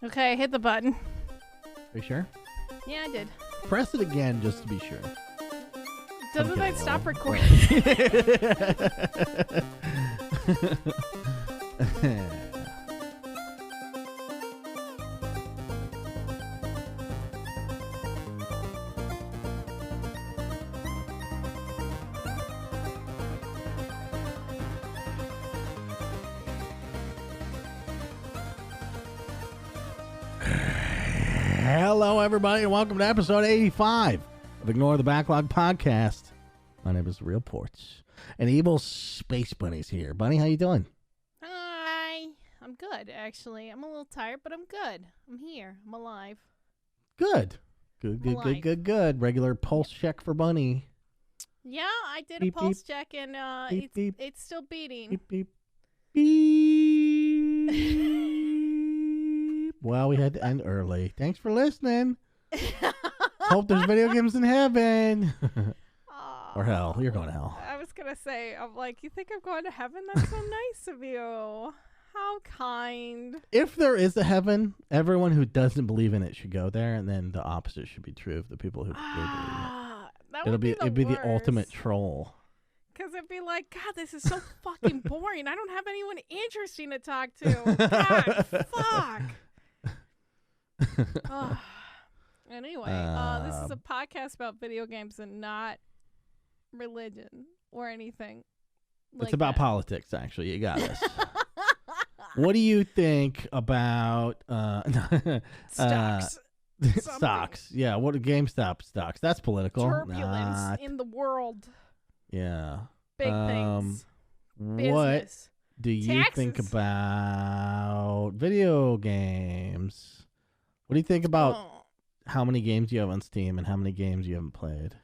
Okay, hit the button. Are you sure? Yeah, I did. Press it again just to be sure. Doesn't that stop recording? Hello, everybody, and welcome to episode 85 of Ignore the Backlog podcast. My name is TheRealPortz, and EvilSpaceBunny's here. Bunny, how you doing? Hi. I'm good, actually. I'm a little tired, but I'm good. I'm here. I'm alive. Good. Good. Regular pulse check for Bunny. Yeah, I did Beep, a pulse beep. check, and Beep, beep. it's still beating. Beep, beep. Beep. Well, we had to end early. Thanks for listening. Hope there's video games in heaven. Or hell. You're going to hell. I was going to say, I'm like, you think I'm going to heaven? That's so nice of you. How kind. If there is a heaven, everyone who doesn't believe in it should go there, and then the opposite should be true of the people who do believe in it. It'd be the ultimate troll. Because it'd be like, God, this is so fucking boring. I don't have anyone interesting to talk to. God, fuck. Anyway, this is a podcast about video games and not religion or anything. It's about politics, actually. You got this. What do you think about stocks? Stocks. Yeah, what are GameStop stocks? That's political. Turbulence in the world. Yeah. Big things. What Business. do you Taxes. think about video games? What do you think about how many games you have on Steam and how many games you haven't played?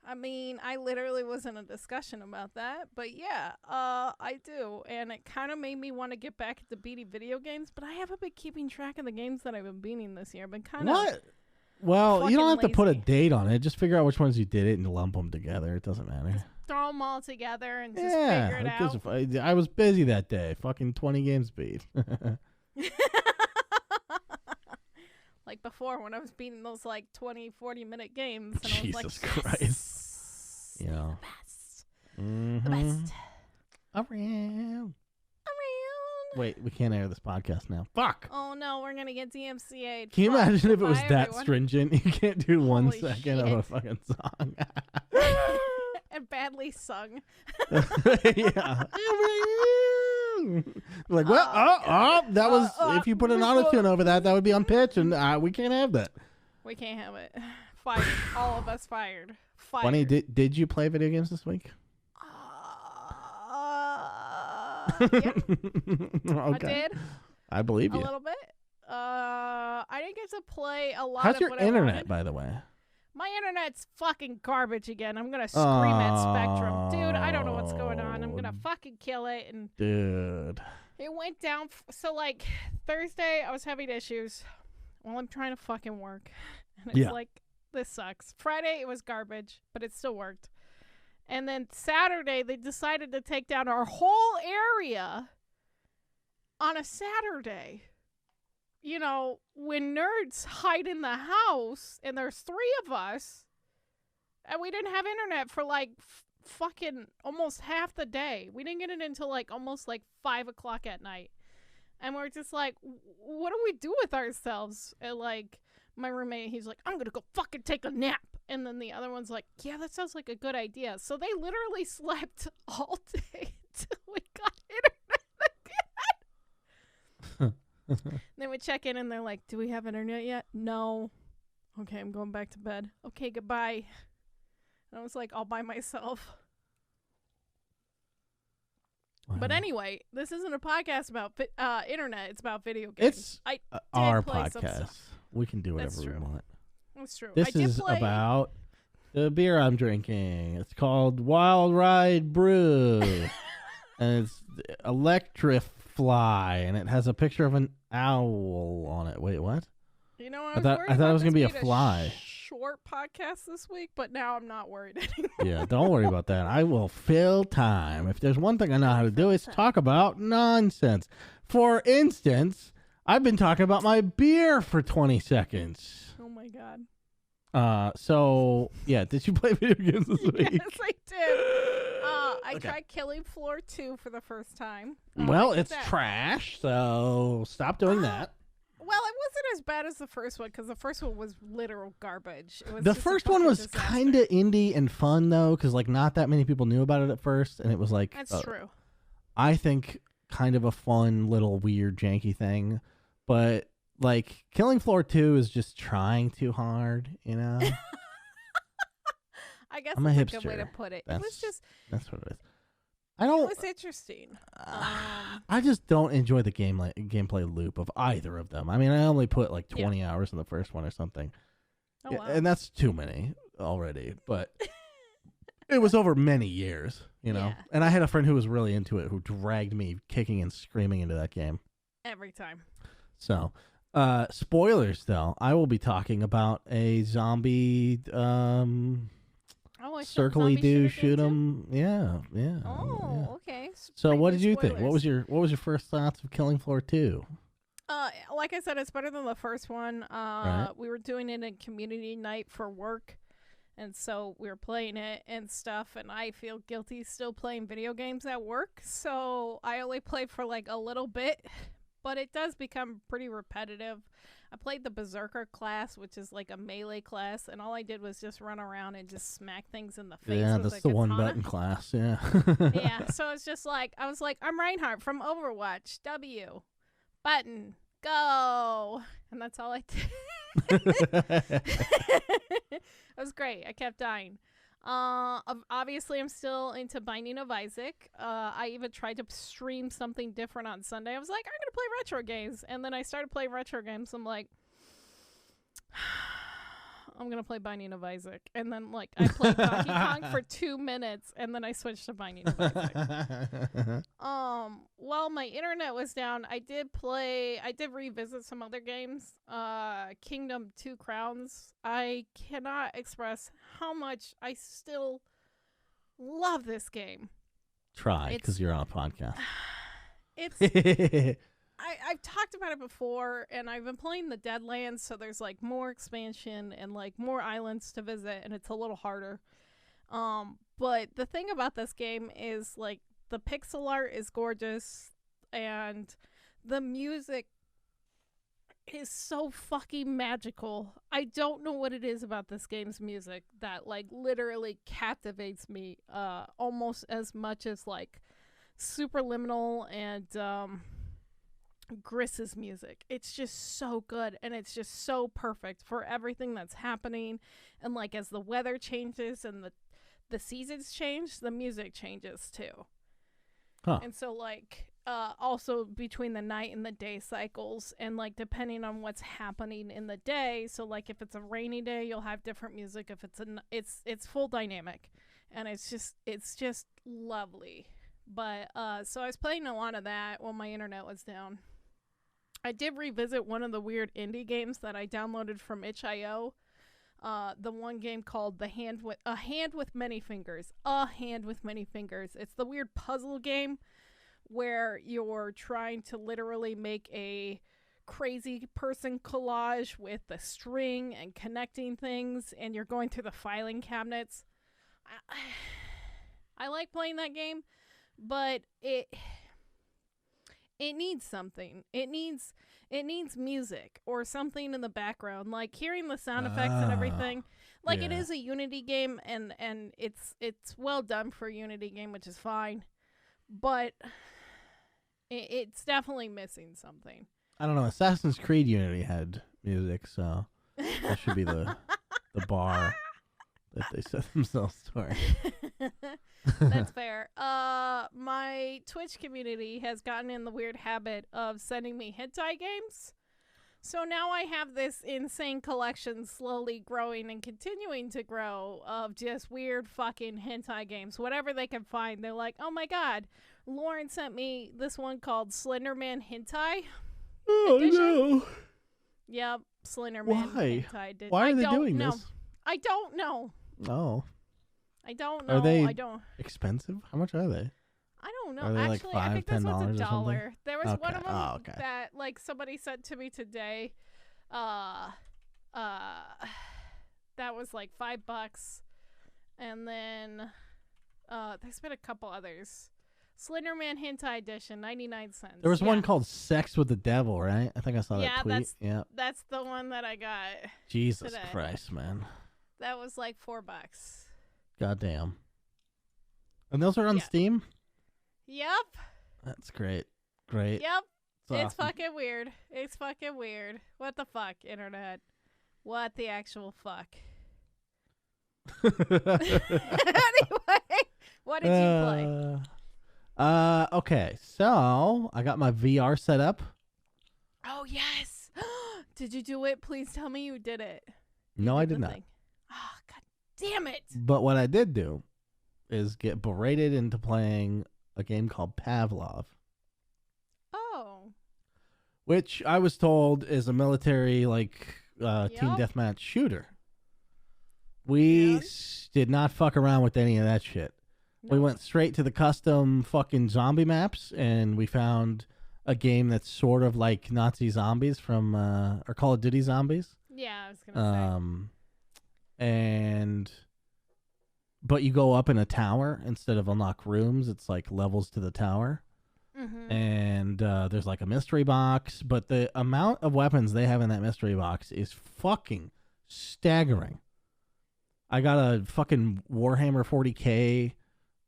I mean, I literally was in a discussion about that, but yeah, I do, and it kind of made me want to get back into beating video games, but I haven't been keeping track of the games that I've been beating this year. I've been kind of What? Well, you don't have to put a lazy. date on it. Just figure out which ones you did it and lump them together. It doesn't matter. Throw them all together and just figure it out. I was busy that day. Fucking 20 games beat. Like before when I was beating those like 20, 40-minute games. And Jesus I was like, Christ. Yes, Yeah. the best. Mm-hmm. The best. Around. Wait, we can't air this podcast now. Fuck. Oh no, we're going to get DMCA'd. Can you imagine if it was Bye, that everyone. stringent? You can't do 1 Holy second of a shit. fucking song. And badly sung. Yeah. Like, well, that was, if you put an autotune over that would be on pitch, and we can't have that. We can't have it. Fired. All of us fired. Fired. Bunny, did you play video games this week? Yeah, Okay. I did. I believe A you. little bit. I didn't get to play a lot How's of your what internet, I wanted. by the way? My internet's fucking garbage again. I'm gonna scream at Spectrum. Dude, I don't know what's going on. I'm gonna fucking kill it. And Dude. it went down. So, like, Thursday, I was having issues while I'm trying to fucking work. And it's Yeah. like, this sucks. Friday, it was garbage, but it still worked. And then Saturday, they decided to take down our whole area on a Saturday. You know, when nerds hide in the house, and there's 3 of us, and we didn't have internet for like fucking almost half the day. We didn't get it until like almost like 5 o'clock at night. And we're just like, what do we do with ourselves? And like, my roommate, he's like, I'm gonna go fucking take a nap. And then the other one's like, yeah, that sounds like a good idea. So they literally slept all day until we got internet again. They would check in and they're like, do we have internet yet? No. Okay, I'm going back to bed. Okay, goodbye. And I was like, all by myself. Wow. But anyway, this isn't a podcast about internet. It's about video games. It's I did our play some podcast. stuff. We can do whatever That's we true. want. That's true. This I did is play. about the beer I'm drinking. It's called Wild Ride Brew. And it's Electrifly, and it has a picture of an owl on it. Wait, what? You know, I thought it was gonna be a fly. Short podcast this week, but now I'm not worried anymore. Yeah, don't worry about that. I will fill time. If there's one thing I know how to do, it's talk about nonsense. For instance, I've been talking about my beer for 20 seconds. Oh my god. So yeah, did you play video games this week? Yes, I did. I tried Killing Floor 2 for the first time. Well, it's trash, so stop doing that. Well, it wasn't as bad as the first one because the first one was literal garbage. It was the first one was kind of indie and fun though, because like not that many people knew about it at first, and it was like that's true. I think kind of a fun little weird janky thing, but like Killing Floor 2 is just trying too hard, you know. I guess I'm a that's hipster. a good way to put it. It was just that's what it is. I don't. It was interesting. I just don't enjoy the gameplay loop of either of them. I mean, I only put like 20 hours in the first one or something. Oh, wow. And that's too many already. But it was over many years, you know. Yeah. And I had a friend who was really into it who dragged me kicking and screaming into that game. Every time. So, spoilers though. I will be talking about a zombie circly do shoot 'em. Yeah. Oh, okay. So what did you think? What was your first thoughts of Killing Floor 2? Like I said, it's better than the first one. Right. We were doing it in community night for work, and so we were playing it and stuff, and I feel guilty still playing video games at work, so I only play for like a little bit, but it does become pretty repetitive. I played the Berserker class, which is like a melee class, and all I did was just run around and just smack things in the face. Yeah, with that's a the katana. 1-button class, yeah. Yeah, so it's just like, I was like, I'm Reinhardt from Overwatch. W. Button. Go. And that's all I did. It was great. I kept dying. Obviously, I'm still into Binding of Isaac. I even tried to stream something different on Sunday. I was like, I'm going to play retro games. And then I started playing retro games. I'm like, I'm going to play Binding of Isaac. And then, like, I played Donkey Kong for 2 minutes, and then I switched to Binding of Isaac. While my internet was down, I did revisit some other games. Kingdom 2 Crowns. I cannot express how much I still love this game. Try, because you're on a podcast. I've talked about it before, and I've been playing the Deadlands, so there's like more expansion and like more islands to visit, and it's a little harder. But the thing about this game is like the pixel art is gorgeous, and the music is so fucking magical. I don't know what it is about this game's music that like literally captivates me almost as much as like Superliminal and Griss's music. It's just so good, and it's just so perfect for everything that's happening. And like as the weather changes and the seasons change, the music changes too. Huh. And so like also between the night and the day cycles, and like depending on what's happening in the day, so like if it's a rainy day, you'll have different music. If it's full dynamic, and it's just lovely. But so I was playing a lot of that while my internet was down. I did revisit one of the weird indie games that I downloaded from itch.io. The one game called A Hand with Many Fingers. A Hand with Many Fingers. It's the weird puzzle game where you're trying to literally make a crazy person collage with a string and connecting things, and you're going through the filing cabinets. I like playing that game, but it needs something. It needs music or something in the background, like hearing the sound effects and everything. Like it is a Unity game, and it's well done for a Unity game, which is fine, but it's definitely missing something. I don't know. Assassin's Creed Unity had music, so that should be the bar that they set themselves toward. That's fair. My Twitch community has gotten in the weird habit of sending me hentai games. So now I have this insane collection slowly growing and continuing to grow of just weird fucking hentai games. Whatever they can find. They're like, oh my god, Lauren sent me this one called Slenderman Hentai. Oh Edition. no. Yep, Slenderman Hentai. Why are they doing this? I don't know. Oh. I don't know. Are they I don't. expensive? How much are they? I don't know. Are they like Actually, I think this $5, one's $10 or something? $1. There was one of them okay. that like somebody sent to me today. That was like $5, and then there's been a couple others. Slenderman Hentai Edition, 99¢. There was one called Sex with the Devil, right? I think I saw that tweet. That's the one that I got. Jesus today. Christ, man. That was like $4. Goddamn. And those are on Steam? Yep. That's great. Great. Yep. It's awesome. fucking weird. It's fucking weird. What the fuck, internet? What the actual fuck? Anyway, what did you play? Okay, so I got my VR set up. Oh, yes. Did you do it? Please tell me you did it. No, I did not. Oh, God damn it. But what I did do is get berated into playing a game called Pavlov. Oh. Which I was told is a military, like, team deathmatch shooter. We did not fuck around with any of that shit. No. We went straight to the custom fucking zombie maps, and we found a game that's sort of like Nazi zombies from, or Call of Duty zombies. Yeah, I was going to say. But you go up in a tower instead of unlock rooms. It's like levels to the tower. Mm-hmm. And there's like a mystery box, but the amount of weapons they have in that mystery box is fucking staggering. I got a fucking Warhammer 40K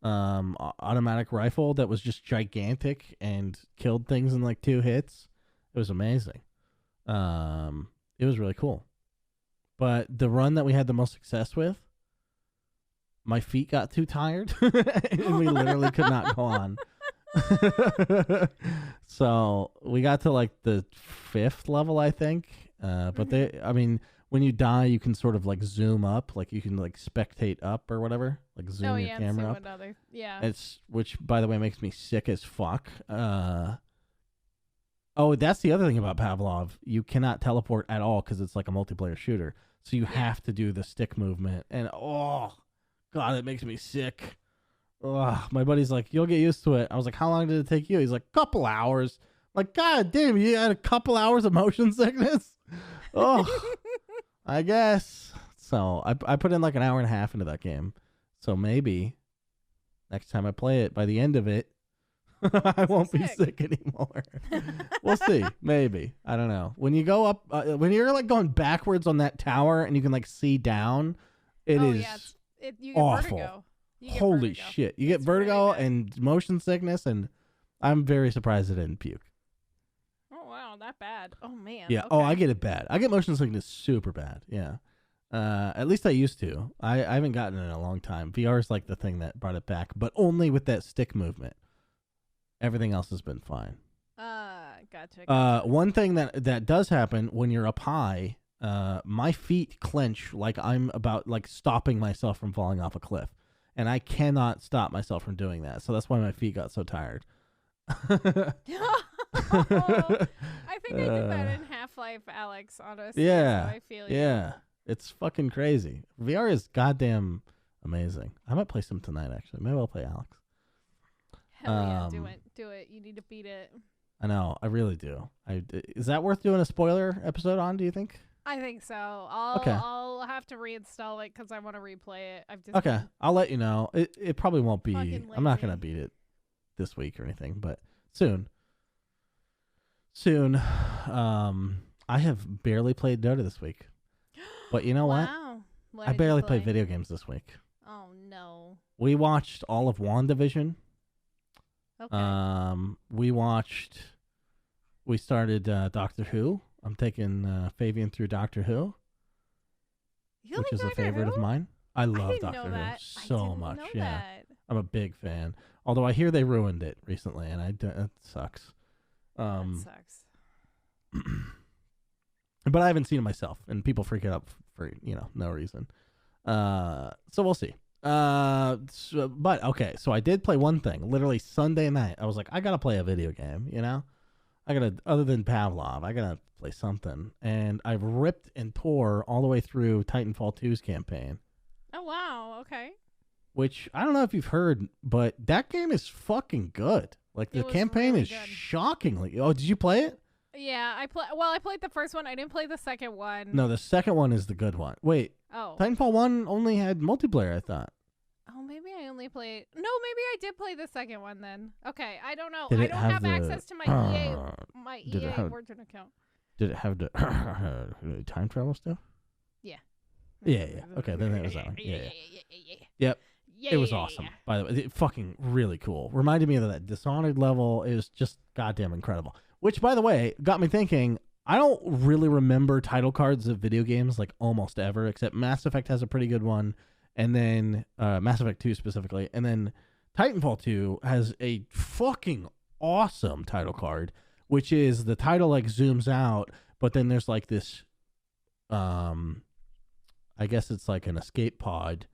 automatic rifle that was just gigantic and killed things in like 2 hits. It was amazing. It was really cool. But the run that we had the most success with, my feet got too tired and we literally could not go on. So we got to like the 5th level, I think. But when you die, you can sort of like zoom up, like you can like spectate up or whatever, like zoom your camera up. Which, by the way, makes me sick as fuck. Oh, that's the other thing about Pavlov. You cannot teleport at all because it's like a multiplayer shooter. So you have to do the stick movement. And, oh, God, it makes me sick. Ugh. My buddy's like, you'll get used to it. I was like, how long did it take you? He's like, couple hours. I'm like, God damn, you had a couple hours of motion sickness? Oh, I guess. So I put in like an hour and a half into that game. So maybe next time I play it, by the end of it, I won't be sick anymore. We'll see. Maybe. I don't know. When you go up, when you're like going backwards on that tower and you can like see down, it is you get awful. Vertigo. Holy shit. You get vertigo and motion sickness, and I'm very surprised I didn't puke. Oh, wow. That bad. Oh, man. Yeah. Okay. Oh, I get it bad. I get motion sickness super bad. Yeah. At least I used to. I haven't gotten it in a long time. VR is like the thing that brought it back, but only with that stick movement. Everything else has been fine. Gotcha. One thing that does happen when you're up high, my feet clench like I'm about like stopping myself from falling off a cliff. And I cannot stop myself from doing that. So that's why my feet got so tired. I think I did that in Half-Life, Alex, honestly. Yeah. So I feel you. Yeah. It's fucking crazy. VR is goddamn amazing. I might play some tonight, actually. Maybe I'll play Alex. Hell yeah, do it. Do it. You need to beat it. I know. I really do. Is that worth doing a spoiler episode on, do you think? I think so. I'll have to reinstall it because I want to replay it. Okay. I'll let you know. It probably won't be. I'm not going to lazy. beat it this week or anything, but soon. Soon. I have barely played Dota this week. But you know wow. what? I barely played video games this week. Oh, no. We watched all of WandaVision. Okay. We started Doctor Who. I'm taking Fabian through Doctor Who, which is a favorite of mine. I love Doctor Who so much. Yeah, I'm a big fan. Although I hear they ruined it recently, and it sucks. That sucks. But I haven't seen it myself, and people freak out for no reason. So we'll see. But okay, so I did play one thing. Literally Sunday night, I was like, I gotta play a video game. Other than Pavlov, I gotta play something. And I've ripped and tore all the way through Titanfall 2's campaign. Oh wow, okay. which I don't know if you've heard, but that game is fucking good. Like, the It was campaign really is good. shockingly. Oh, did you play it? Yeah, I played the first one. I didn't play the second one. No, the second one is the good one. Wait, Oh. Titanfall 1 only had multiplayer, I thought. Oh, maybe I only played. No, maybe I did play the second one then. Okay, I don't know. Did I it don't have have the- access to my did it EA have- Origin account. Did it have the time travel stuff? Yeah. Yeah. Okay, then that was that one. Yeah. Yep. Yeah, It was awesome, by the way. It fucking really cool. Reminded me of that Dishonored level. It was just goddamn incredible. Which, by the way, got me thinking, I don't really remember title cards of video games, like, almost ever, except Mass Effect has a pretty good one, and then Mass Effect 2 specifically, and then Titanfall 2 has a fucking awesome title card, which is the title, like, zooms out, but then there's, like, this, I guess it's like an escape pod,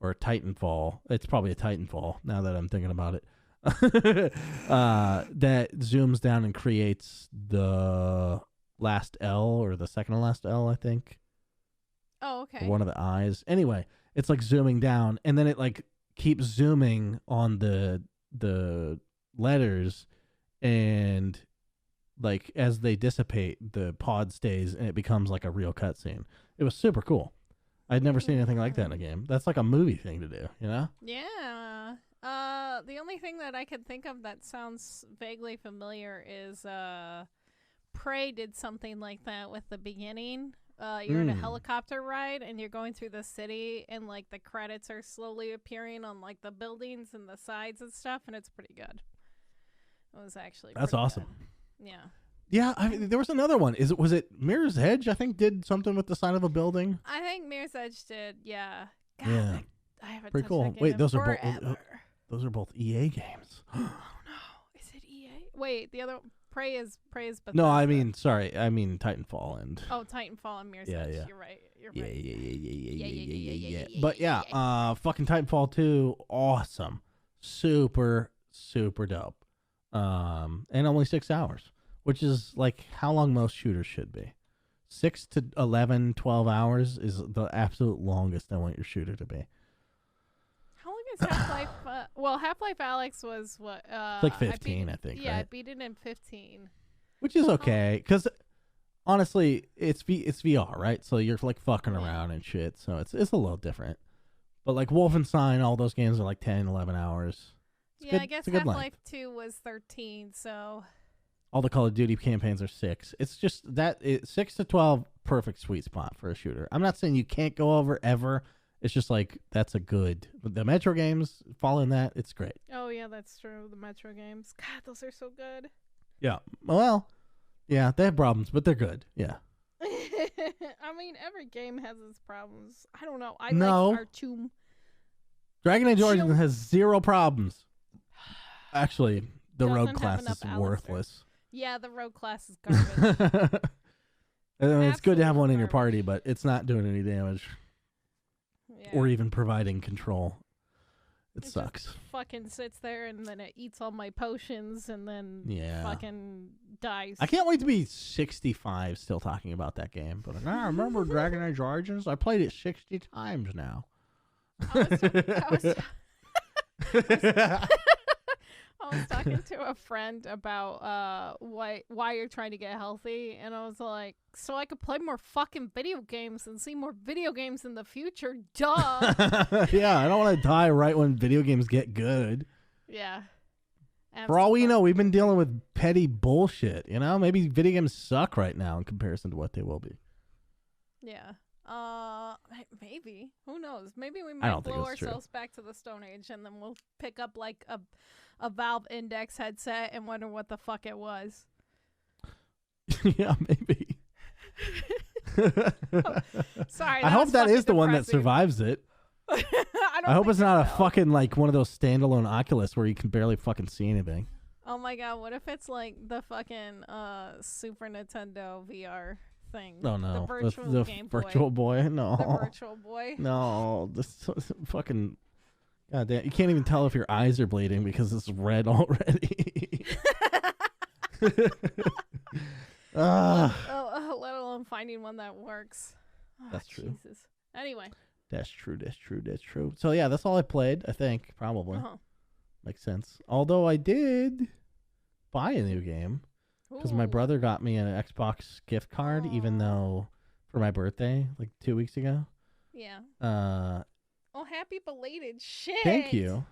or a Titanfall. It's probably a Titanfall, now that I'm thinking about it. That zooms down and creates the last L, or the second to last L, I think. Oh, okay. One of the eyes. Anyway, it's like zooming down, and then it like keeps zooming on the letters, and like as they dissipate, the pod stays, and it becomes like a real cutscene. It was super cool. I'd never seen anything like that in a game. That's like a movie thing to do, you know? Yeah. The only thing that I could think of that sounds vaguely familiar is Prey did something like that with the beginning. You're in a helicopter ride and you're going through the city, and like the credits are slowly appearing on like the buildings and the sides and stuff, and it's pretty good. It was actually That's pretty awesome. good. Yeah. Yeah, there was another one. Was it Mirror's Edge? I think did something with the side of a building. I think Mirror's Edge did. Yeah. God, Yeah. I haven't Pretty touched cool. that game Wait, in those are forever. those are both EA games. Oh no, is it EA? Wait, the other Prey is Bethesda. No, I mean Titanfall and. Oh, Titanfall and Mirror's Yeah, Edge. yeah. You're right. You're Yeah. right. But yeah, fucking Titanfall 2, awesome, super dope, and only 6 hours, which is like how long most shooters should be. 6 to 11, 12 hours is the absolute longest I want your shooter to be. How long is Half-Life? Well, Half-Life Alyx was what? It's like 15, I think. Yeah, I right? beat it in 15. Which is okay, because honestly, it's VR, right? So you're like fucking around and shit, so it's a little different. But like Wolfenstein, all those games are like 10, 11 hours. It's Yeah, good, I guess it's a good length. Half-Life 2 was 13, so... All the Call of Duty campaigns are 6. It's just 6 to 12, perfect sweet spot for a shooter. I'm not saying you can't go over ever. It's just like that's a good. The Metro games following that, it's great. Oh, yeah, that's true. The Metro games. God, those are so good. Yeah. Well, yeah, they have problems, but they're good. Yeah. I mean, every game has its problems. I don't know. I No. like Artyom. Dragon Age Origins Chill. has 0 problems. Actually, the Doesn't rogue have class enough is Alistair. worthless. Yeah, the rogue class is garbage. I mean, it's good to have Absolute one in your garbage. party, but it's not doing any damage Yeah. or even providing control. It just sucks. fucking sits there and then it eats all my potions and then Yeah. fucking dies. I can't wait to be 65 still talking about that game. But I remember Dragon Age Origins. I played it 60 times now. I was talking to a friend about why you're trying to get healthy, and I was like, so I could play more fucking video games and see more video games in the future. Duh. Yeah, I don't want to die right when video games get good. Yeah. For all we Absolutely. know, we've been dealing with petty bullshit. You know, maybe video games suck right now in comparison to what they will be. Yeah. Maybe. Who knows? Maybe we I might don't think blow it's true. ourselves back to the Stone Age, and then we'll pick up like a Valve Index headset and wonder what the fuck it was. Yeah, maybe. Sorry. I hope was that fucking is the one that depressing. survives it. I hope it's not a fucking like one of those standalone Oculus where you can barely fucking see anything. Oh my god, what if it's like the fucking Super Nintendo VR thing? Oh no, The virtual the Game virtual Boy. boy. No, The virtual boy. no, this fucking. God damn, you can't even tell if your eyes are bleeding because it's red already. Let alone finding one that works. Oh, That's true. Jesus. Anyway. That's true. So yeah, that's all I played. I think probably makes sense. Although I did buy a new game because my brother got me an Xbox gift card, even though for my birthday like 2 weeks ago. Yeah. Oh, happy belated shit. Thank you.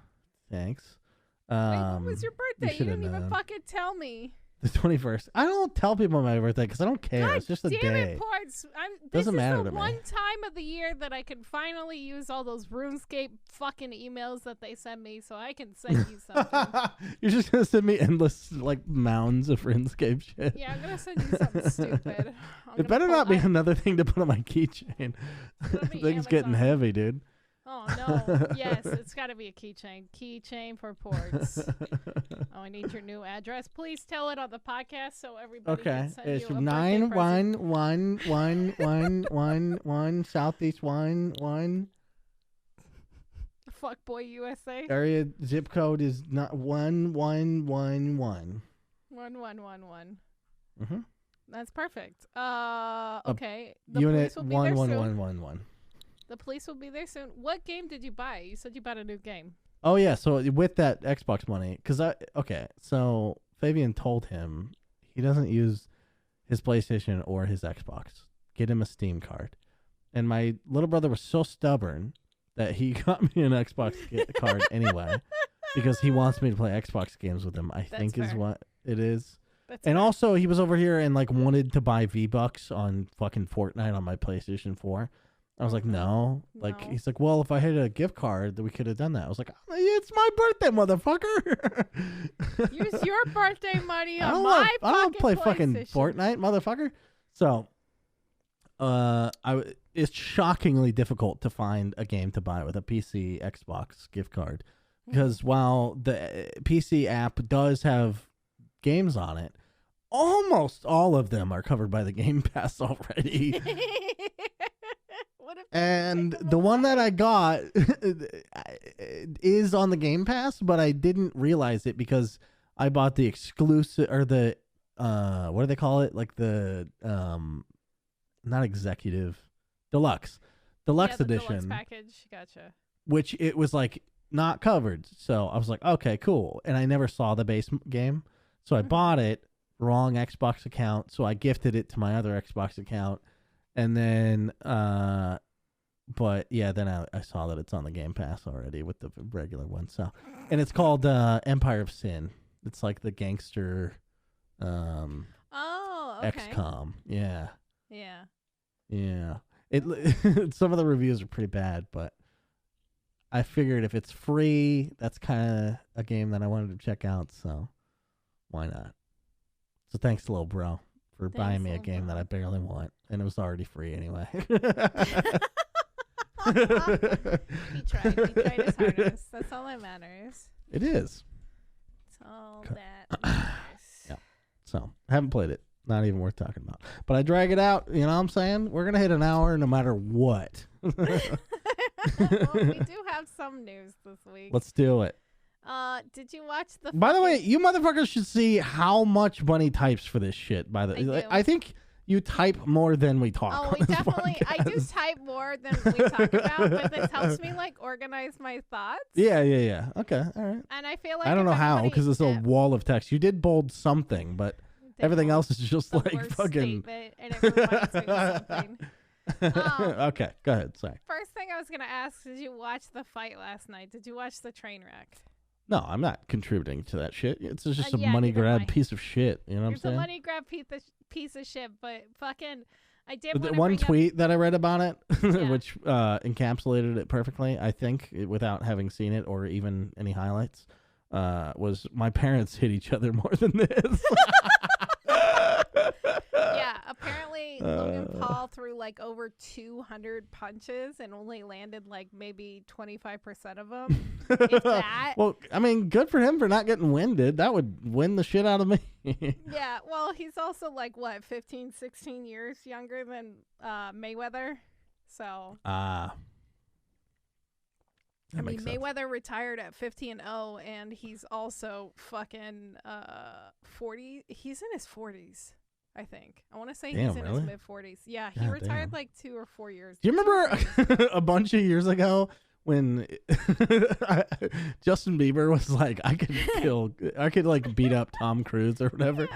Thanks. Wait, when was your birthday? You didn't even fucking tell me. The 21st. I don't tell people my birthday because I don't care. God, it's just a day. Damn it, Portz. Doesn't matter to me. This is the one time of the year that I can finally use all those RuneScape fucking emails that they send me, so I can send you something. You're just gonna send me endless like mounds of RuneScape shit. Yeah, I'm gonna send you something stupid. It better not be another thing to put on my keychain. Thing's getting heavy, dude. Oh no! Yes, it's got to be a keychain. Keychain for Portz. Oh, I need your new address. Please tell it on the podcast so everybody can send it's you a 91111 Southeast 1. Fuckboy USA. Area zip code is not 1111. 1111. Mhm. That's perfect. Okay. The Unit police will be there soon. 11111. The police will be there soon. What game did you buy? You said you bought a new game. Oh yeah, so with that Xbox money, so Fabian told him he doesn't use his PlayStation or his Xbox. Get him a Steam card. And my little brother was so stubborn that he got me an Xbox card anyway because he wants me to play Xbox games with him. I think is what it is. And also he was over here and like wanted to buy V-Bucks on fucking Fortnite on my PlayStation 4. I was like, no. He's like, well, if I had a gift card, then we could have done that. I was like, it's my birthday, motherfucker. Use your birthday money on my fucking I don't play fucking PlayStation. Fortnite, motherfucker. So, it's shockingly difficult to find a game to buy with a PC Xbox gift card because while the PC app does have games on it, almost all of them are covered by the Game Pass already. And the one that I got is on the Game Pass, but I didn't realize it because I bought the exclusive or the what do they call it? Like the not executive, deluxe edition. Deluxe package. Gotcha. Which it was like not covered. So I was like, okay, cool. And I never saw the base game. So I bought it, wrong Xbox account. So I gifted it to my other Xbox account. And then, but yeah, then I saw that it's on the Game Pass already with the regular one. So, and it's called Empire of Sin. It's like the gangster, XCOM. Yeah. Yeah. Yeah. Some of the reviews are pretty bad, but I figured if it's free, that's kind of a game that I wanted to check out. So why not? So thanks, little bro, for buying me a game that I barely want, and it was already free anyway. He tried his hardest. That's all that matters. It is. That's all that matters. Yeah. So I haven't played it. Not even worth talking about. But I drag it out. You know what I'm saying? We're gonna hit an hour no matter what. Well, we do have some news this week. Let's do it. Did you watch the? By the way, you motherfuckers should see how much Bunny types for this shit. I think you type more than we talk. Oh, we definitely. I do type more than we talk about, but this helps me like organize my thoughts. Yeah. Okay, all right. And I feel like I don't know how because it's a wall of text. You did bold something, but everything else is just the like worst fucking. Statement, and it reminds me of something. Okay, go ahead. Sorry. First thing I was gonna ask: did you watch the fight last night? Did you watch the train wreck? No, I'm not contributing to that shit. It's just a yeah, money grab mind. Piece of shit. You know what I'm It's saying? a money grab piece of shit, but fucking, I did The want one tweet that I read about it, Yeah. which encapsulated it perfectly, I think, without having seen it or even any highlights, was my parents hit each other more than this. Yeah, apparently Logan Paul threw like over 200 punches and only landed like maybe 25% of them. If that. Well, I mean, good for him for not getting winded. That would win the shit out of me. Yeah, well, he's also like, what, 15, 16 years younger than Mayweather? So. I mean, Mayweather retired at 50-0, and he's also fucking 40. He's in his 40s. I think. I want to say Damn, he's in really? his mid-40s. Yeah, he God retired damn. like 2 or 4 years. Do you remember a bunch of years ago when Justin Bieber was like, I could like beat up Tom Cruise or whatever?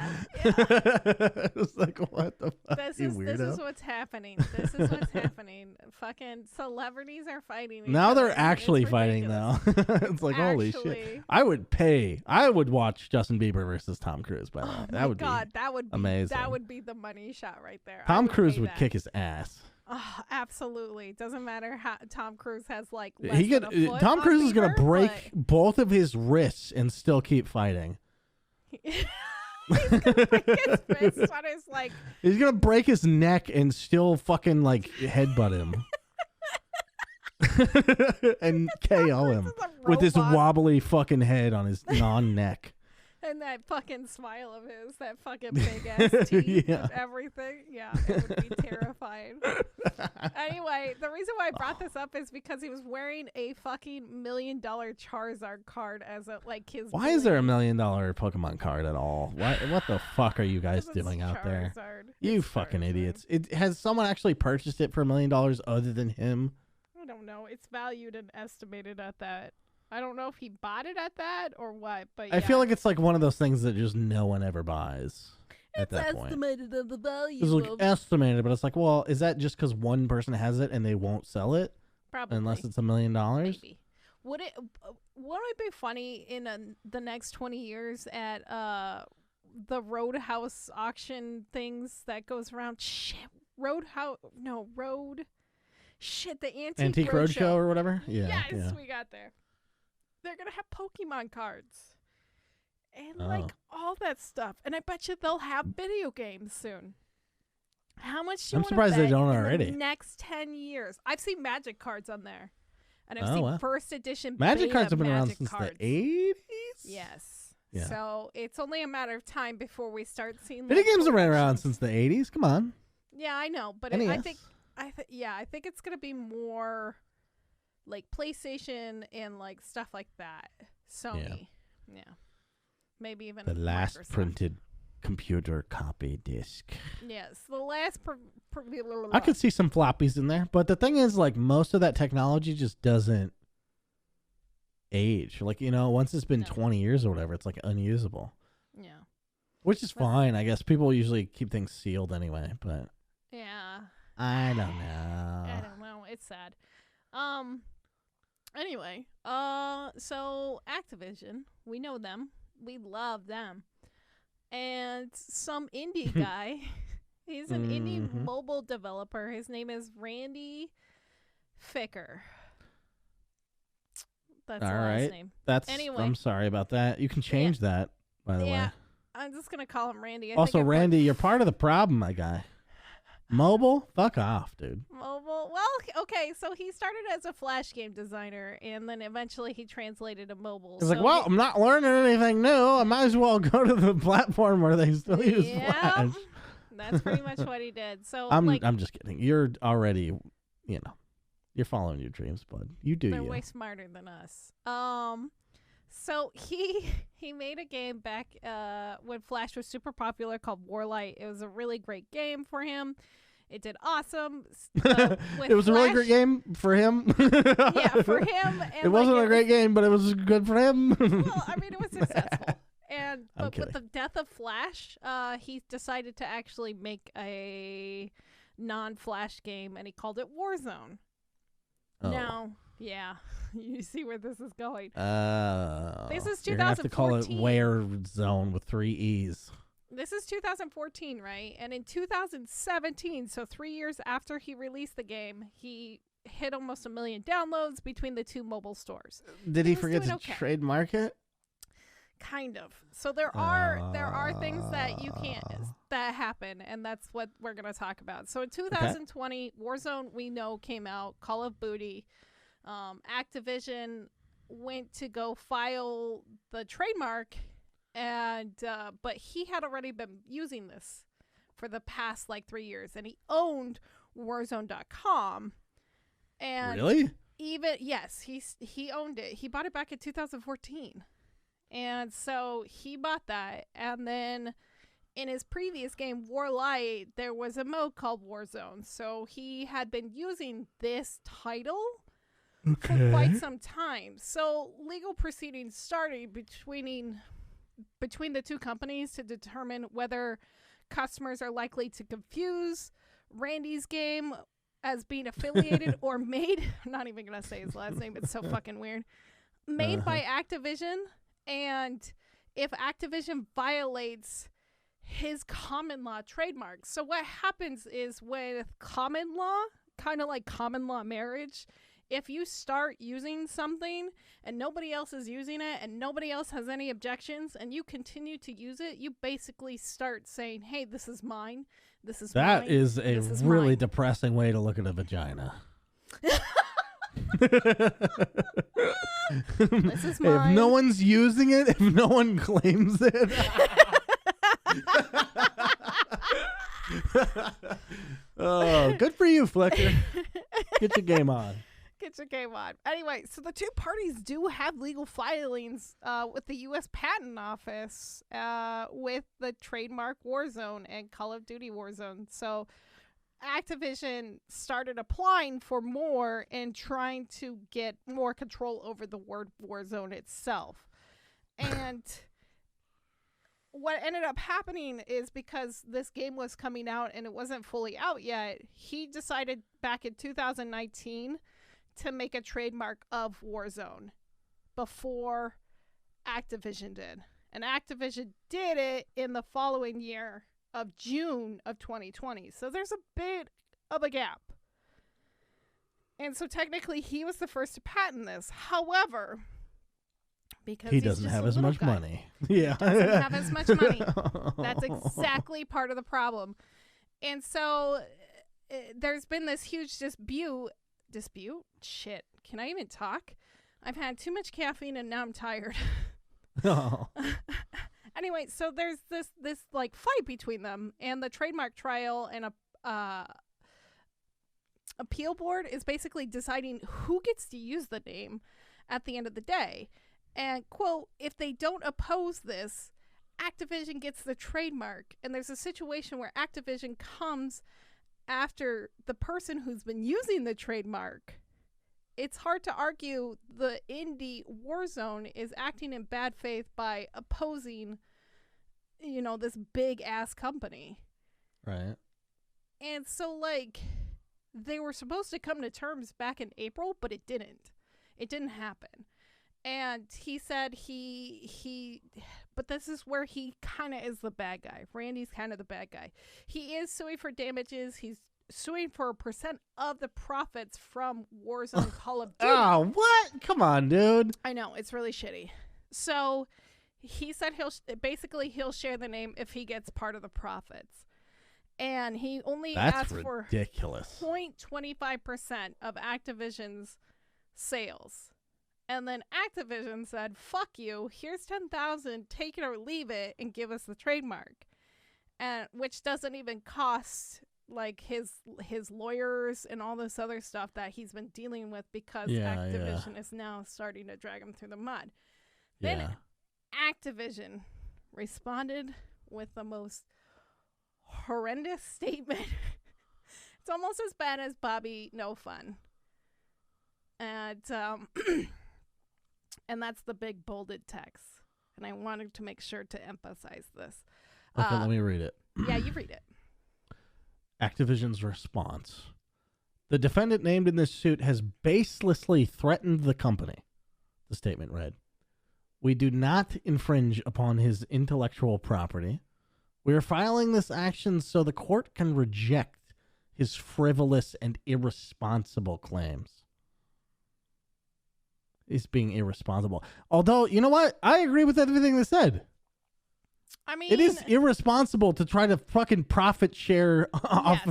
Yeah. It was like, what the fuck, This you is weirdo? what's happening. This is what's happening. Fucking celebrities are fighting. Now each they're other. actually It's fighting ridiculous. though. It's like, holy shit. I would watch Justin Bieber versus Tom Cruise, by the way. Oh That my would God, be that would be amazing. That would be the money shot right there. Tom Cruise pay would that. kick his ass. Oh, absolutely. Doesn't matter how Tom Cruise has like He less could. than a foot Tom on Cruise is gonna Bieber, break both of his wrists and still keep fighting. but he's gonna break his wrist on his like. He's gonna break his neck and still fucking like headbutt him. And KO him Cruise is a with his robot. wobbly fucking head on his non-neck. And that fucking smile of his, that fucking big ass teeth Yeah. and everything. Yeah, it would be terrifying. Anyway, the reason why I brought this up is because he was wearing a fucking $1 million Charizard card as a like his. Why is there $1 bling. million Pokemon card at all? What the fuck are you guys 'Cause it's doing out there? Charizard. You It's fucking Charizard. idiots. Has someone actually purchased it for $1 million other than him? I don't know. It's valued and estimated at that. I don't know if he bought it at that or what, but yeah. I feel like it's like one of those things that just no one ever buys at it's that point. estimated at the value. It's like of estimated, but it's like, well, is that just because one person has it and they won't sell it probably unless it's $1 million? maybe. Would it be funny in the next 20 years at the Roadhouse auction things that goes around? Shit, Shit, the Antique Roadshow or whatever? Yeah. Yes, yeah. we got there. They're gonna have Pokemon cards and Oh. like all that stuff, and I bet you they'll have video games soon. How much do you I'm wanna surprised they bet don't in already. The next 10 years, I've seen Magic cards on there, and I've Oh, seen wow. first edition Magic beta cards have been around Magic since cards. the 80s? Yes. Yeah. So it's only a matter of time before we start seeing. Video like, games have been around collections. since the 80s. Come on. Yeah, I know, but NES. I think it's gonna be more like PlayStation and like stuff like that. Sony, yeah. Maybe even The last Microsoft. printed computer copy disc. Yes, the last. I could see some floppies in there, but the thing is, like, most of that technology just doesn't age. Like, once it's been No. 20 years or whatever, it's like unusable, Yeah. which is fine. I guess people usually keep things sealed anyway, but Yeah. I don't know. I don't know. It's sad. Anyway, so Activision, we know them. We love them. And some indie guy, he's an indie Mhm. mobile developer. His name is Randy Ficker. That's the All last right. name. That's. Anyway. I'm sorry about that. You can change that, by the Yeah, way. I'm just going to call him Randy. Also, I put Randy, you're part of the problem, my guy. Mobile? Fuck off, dude. mobile. Well, okay, so he started as a Flash game designer, and then eventually he translated to mobile. It's so like, well, I'm not learning anything new. I might as well go to the platform where they still use Flash. That's pretty much what he did. So I'm just kidding. You're already, you're following your dreams, bud. You do they're you. way smarter than us. So he made a game back when Flash was super popular called Warlight. It was a really great game for him. It did awesome. It was a really great game for him. Yeah, for him. And It wasn't like, a great game, but it was good for him. Well, I mean, it was successful. And I'm but with kidding. the death of Flash, he decided to actually make a non-Flash game, and he called it Warzone. Oh. Now, yeah, you see where this is going. This is You're gonna have to call it 2014. Where Zone with 3 E's. This is 2014, right? And in 2017, so 3 years after he released the game, he hit almost 1 million downloads between the two mobile stores. Did he was forget doing to okay. trademark it? Kind of. So there are things that you can't that happen, and that's what we're gonna talk about. So in 2020, Warzone we know came out. Call of Duty, Activision went to go file the trademark, and but he had already been using this for the past like 3 years, and he owned Warzone.com. And Really? yes, he owned it. He bought it back in 2014. And so he bought that, and then in his previous game, Warlight, there was a mode called Warzone. So he had been using this title for quite some time. So legal proceedings started between the two companies to determine whether customers are likely to confuse Randy's game as being affiliated or made. I'm not even going to say his last name. It's so fucking weird. Made by Activision. And if Activision violates his common law trademark. So what happens is with common law, kind of like common law marriage, if you start using something and nobody else is using it and nobody else has any objections and you continue to use it, you basically start saying, hey, this is mine. This is that mine. is a is really mine. depressing way to look at a vagina. This is mine. If no one's using it, if no one claims it. Oh, good for you, Flicker. Get your game on. Get your game on. Anyway, so the two parties do have legal filings with the U.S. Patent Office with the trademark Warzone and Call of Duty Warzone. So Activision started applying for more and trying to get more control over the word Warzone itself. And what ended up happening is because this game was coming out and it wasn't fully out yet, he decided back in 2019 to make a trademark of Warzone before Activision did. And Activision did it in the following year of June of 2020. So there's a bit of a gap. And so technically he was the first to patent this. However, because he doesn't have as much money. Yeah. Doesn't have as much money. That's exactly part of the problem. And so there's been this huge dispute. Shit. Can I even talk? I've had too much caffeine and now I'm tired. Oh. Anyway, so there's this like fight between them, and the trademark trial and a appeal board is basically deciding who gets to use the name at the end of the day. And quote, if they don't oppose this, Activision gets the trademark. And there's a situation where Activision comes after the person who's been using the trademark. It's hard to argue the indie Warzone is acting in bad faith by opposing, you know, this big ass company. Right. And so, like, they were supposed to come to terms back in April, but it didn't. It didn't happen. And he said but this is where he kind of is the bad guy. Randy's kind of the bad guy. He is suing for damages. He's suing for a % of the profits from Warzone Call of Duty. Oh, what? Come on, dude. I know, it's really shitty. So he said he'll share the name if he gets part of the profits. And he only asked for ridiculous. 0.25% of Activision's sales. And then Activision said, fuck you, here's $10,000, take it or leave it, and give us the trademark. And which doesn't even cost like his lawyers and all this other stuff that he's been dealing with because Activision is now starting to drag him through the mud. Then Activision responded with the most horrendous statement. It's almost as bad as Bobby No Fun. And and that's the big bolded text. And I wanted to make sure to emphasize this. Okay, let me read it. Yeah, you read it. Activision's response. The defendant named in this suit has baselessly threatened the company. The statement read, we do not infringe upon his intellectual property. We are filing this action so the court can reject his frivolous and irresponsible claims. He's being irresponsible. Although, you know what? I agree with everything they said. I mean, it is irresponsible to try to fucking profit share off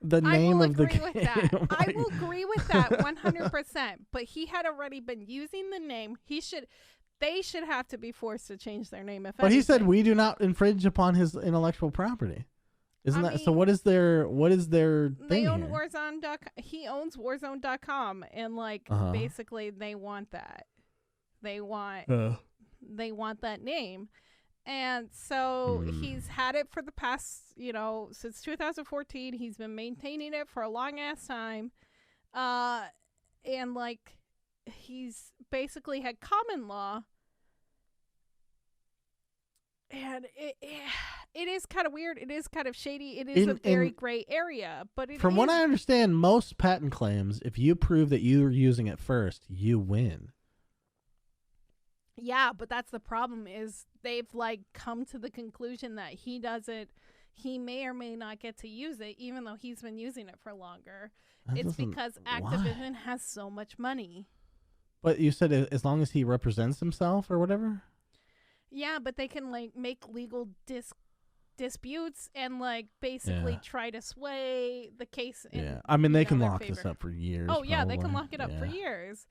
the name of the game. I will agree with that 100%. But he had already been using the name. They should have to be forced to change their name. But he said we do not infringe upon his intellectual property. Isn't that so? What is their thing They own here? Warzone.com. He owns Warzone.com, and basically they want that. They want that name. And so he's had it for the past, since 2014. He's been maintaining it for a long ass time. And like, he's basically had common law. And it is kind of weird. It is kind of shady. It is a very gray area. But from what I understand, most patent claims, if you prove that you were using it first, you win. Yeah, but that's the problem is they've like come to the conclusion that he may or may not get to use it, even though he's been using it for longer. It's because Activision has so much money. But you said as long as he represents himself or whatever? Yeah, but they can like make legal disputes and like basically try to sway the case. I mean, they can lock this up for years. Oh, yeah, they can lock it up for years.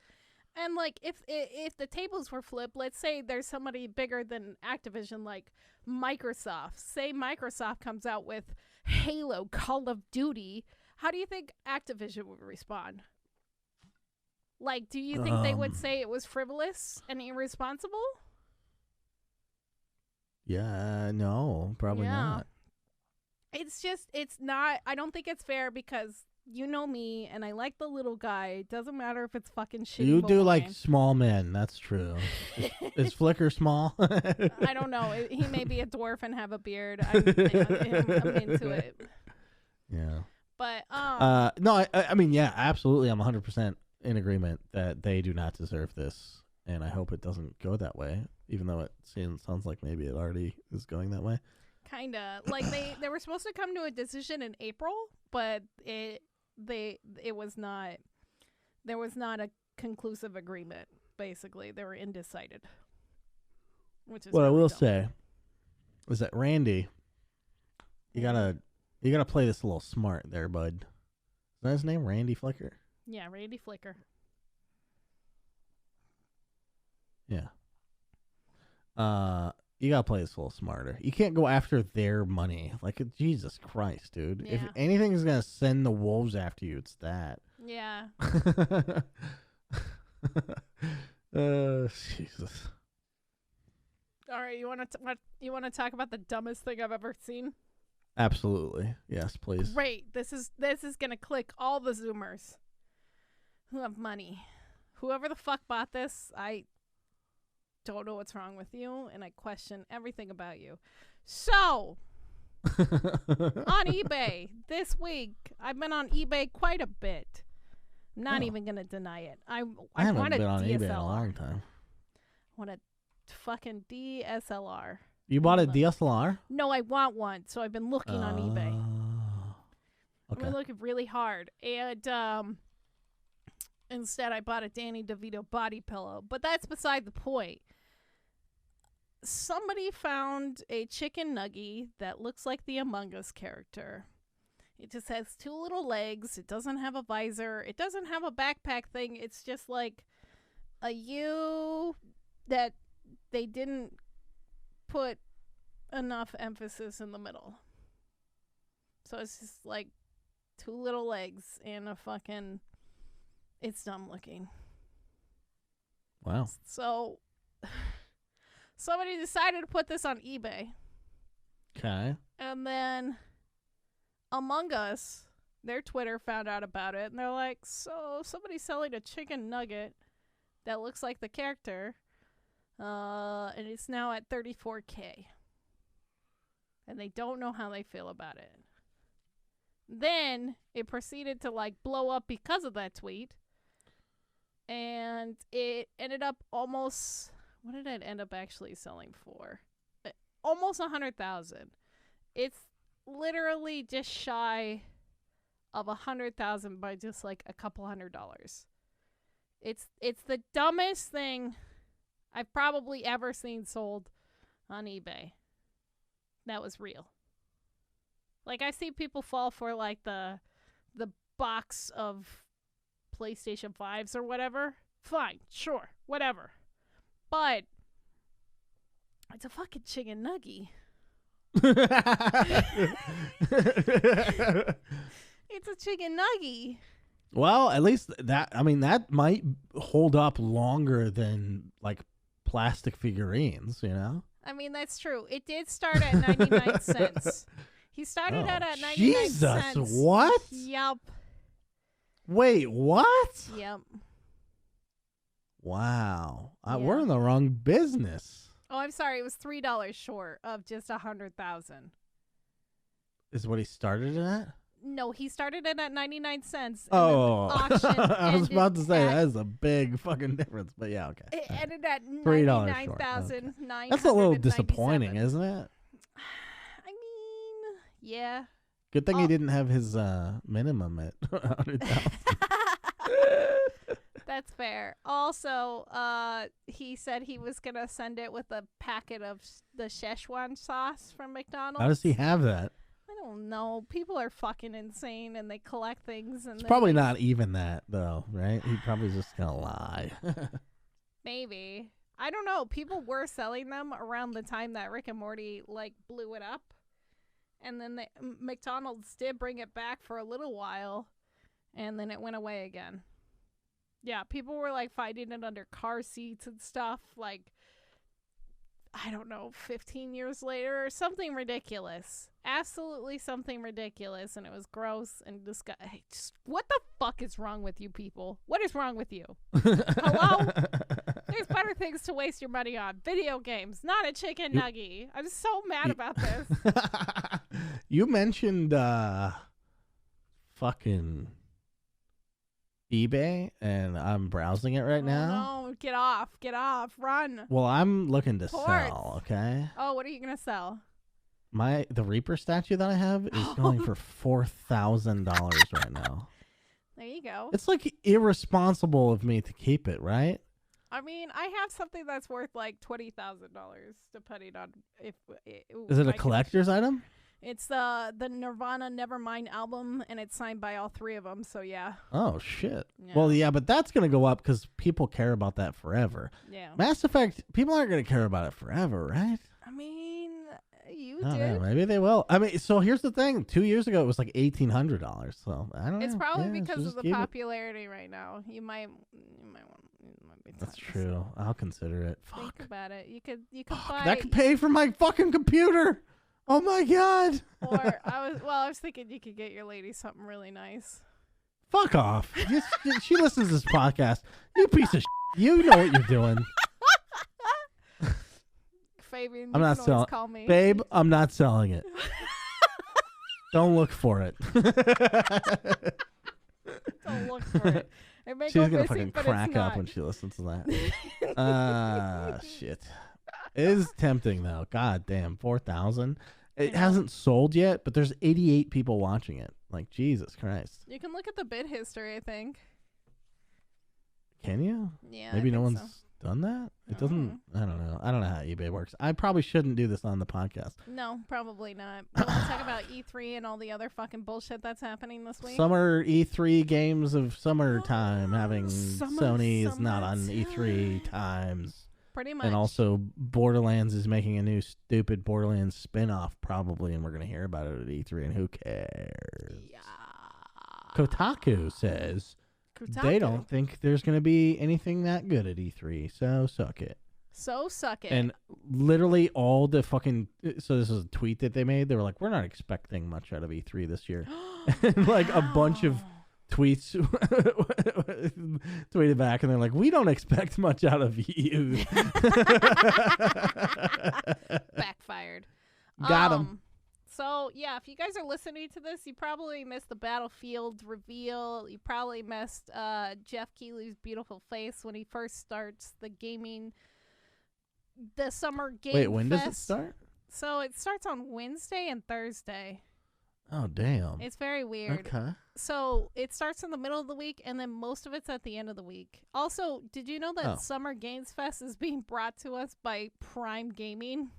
And, like, if the tables were flipped, let's say there's somebody bigger than Activision, like Microsoft. Say Microsoft comes out with Halo, Call of Duty. How do you think Activision would respond? Like, do you think they would say it was frivolous and irresponsible? Yeah, no, probably not. It's not, I don't think it's fair because... You know me, and I like the little guy. It doesn't matter if it's fucking shitty. You do like small men. That's true. Is Flicker small? I don't know. He may be a dwarf and have a beard. I'm into it. Yeah. But no, I mean, yeah, absolutely. I'm 100% in agreement that they do not deserve this, and I hope it doesn't go that way. Even though it sounds like maybe it already is going that way. Kinda. Like they were supposed to come to a decision in April, but it was not. There was not a conclusive agreement. Basically, they were undecided. Which is what I will dumb. say is that Randy, you gotta play this a little smart there, bud. Is that his name, Randy Flicker? Yeah, Randy Flicker. Yeah. You gotta play this a little smarter. You can't go after their money. Like, Jesus Christ, dude. Yeah. If anything's gonna send the wolves after you, it's that. Yeah. Jesus. All right, you want to talk about the dumbest thing I've ever seen? Absolutely. Yes, please. Great. This is gonna click all the Zoomers who have money. Whoever the fuck bought this, I don't know what's wrong with you, and I question everything about you. So, on eBay this week, I've been on eBay quite a bit. I'm not even gonna deny it. I haven't want a been on DSLR. eBay in a long time. I want a fucking DSLR. You bought a DSLR? No, I want one. So I've been looking on eBay. Okay. I've been looking really hard, and instead I bought a Danny DeVito body pillow. But that's beside the point. Somebody found a chicken nugget that looks like the Among Us character. It just has two little legs. It doesn't have a visor. It doesn't have a backpack thing. It's just like a U that they didn't put enough emphasis in the middle. So it's just like two little legs and a fucking... It's dumb looking. Wow. So... Somebody decided to put this on eBay. Okay. And then Among Us, their Twitter found out about it. And they're like, so somebody's selling a chicken nugget that looks like the character. And it's now at $34K. And they don't know how they feel about it. Then it proceeded to like blow up because of that tweet. And it ended up almost... What did it end up actually selling for? Almost $100,000. It's literally just shy of $100,000 by just like a couple $100. It's the dumbest thing I've probably ever seen sold on eBay. That was real. Like I see people fall for like the box of PlayStation 5s or whatever. Fine, sure, whatever. But it's a fucking chicken nugget. It's a chicken nugget. Well, at least that might hold up longer than like plastic figurines, you know? I mean, that's true. It did start at 99 cents. He started out at 99 cents. Jesus, what? Yep. Wait, what? Yep. Wow. Yeah. We're in the wrong business. Oh, I'm sorry. It was $3 short of just 100,000. Is what he started it at? No, he started it at 99 cents. Oh, I was about to say that is a big fucking difference, but yeah, okay. It ended at $3 $99,997. That's a little disappointing, isn't it? I mean, yeah. Good thing he didn't have his minimum at 100,000. That's fair. Also, he said he was gonna send it with a packet of the Szechuan sauce from McDonald's. How does he have that? I don't know. People are fucking insane, and they collect things. And it's probably not even that, though, right? He probably just gonna lie. Maybe. I don't know. People were selling them around the time that Rick and Morty blew it up, and then McDonald's did bring it back for a little while, and then it went away again. Yeah, people were fighting it under car seats and stuff. I don't know, 15 years later or something ridiculous. Absolutely something ridiculous, and it was gross and disgusting. What the fuck is wrong with you people? What is wrong with you? Hello? There's better things to waste your money on. Video games, not a chicken nugget. I'm so mad about this. You mentioned fucking eBay, and I'm browsing it right now. No, get off, run. Well, I'm looking to Portz. sell, okay? Oh, what are you gonna sell? The Reaper statue that I have is going for $4,000 right now. There you go. It's irresponsible of me to keep it, right? I mean, I have something that's worth $20,000, depending on if. Is it a collector's item? It's the Nirvana Nevermind album, and it's signed by all three of them. So yeah. Oh shit. Yeah. Well, yeah, but that's gonna go up because people care about that forever. Yeah. Mass Effect, people aren't gonna care about it forever, right? I mean, you I don't did. know, maybe they will. I mean, so here's the thing: 2 years ago, it was $1,800. So I don't know. It's probably Yeah, because so of the just keep it. popularity right now. You might be. That's true. I'll consider it. Think Fuck. about it. You could Fuck, buy. that could pay for my fucking computer. Oh my god. Or I was thinking you could get your lady something really nice. Fuck off. She listens to this podcast. You piece of shit. You know what you're doing. Fabian, I'm not selling. call me. Babe, I'm not selling it. Don't look for it. Don't look for it. It may She's go gonna missing, fucking but crack it's up not. when she listens to that. Shit. It is tempting though. God damn, 4,000. It hasn't sold yet, but there's 88 people watching it. Jesus Christ. You can look at the bid history, I think. Can you? Yeah. Maybe I no think one's so. done that. It doesn't. I don't know. I don't know how eBay works. I probably shouldn't do this on the podcast. No, probably not. You want to talk about E3 and all the other fucking bullshit that's happening this week? Summer E3 games of summertime. Having Summer, Sony is not on summertime. E3 times. Pretty much. And also, Borderlands is making a new stupid Borderlands spin-off probably, and we're going to hear about it at E3, and who cares? Yeah. Kotaku says they don't think there's going to be anything that good at E3, so suck it. So suck it. And literally all the fucking... So this was a tweet that they made. They were like, we're not expecting much out of E3 this year. And a bunch of tweets tweeted back, and they're like, we don't expect much out of you. Backfired. Got him. So, yeah, if you guys are listening to this, you probably missed the Battlefield reveal. You probably missed Jeff Keighley's beautiful face when he first starts the summer game Wait, when fest. does it start? So it starts on Wednesday and Thursday. Oh, damn. It's very weird. Okay. So it starts in the middle of the week, and then most of it's at the end of the week. Also, did you know that Summer Games Fest is being brought to us by Prime Gaming?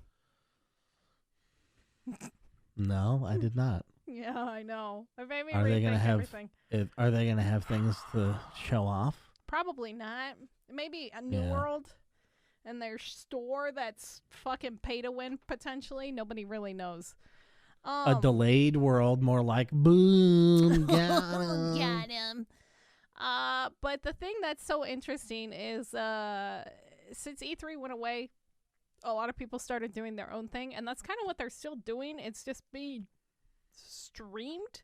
No, I did not. Yeah, I know. It made me Are they gonna rethink have? everything. Are they gonna have things to show off? Probably not. Maybe a New World and their store that's fucking pay to win potentially. Nobody really knows. A delayed world, more like boom, got him. Got him. But the thing that's so interesting is since E3 went away, a lot of people started doing their own thing, and that's kind of what they're still doing. It's just being streamed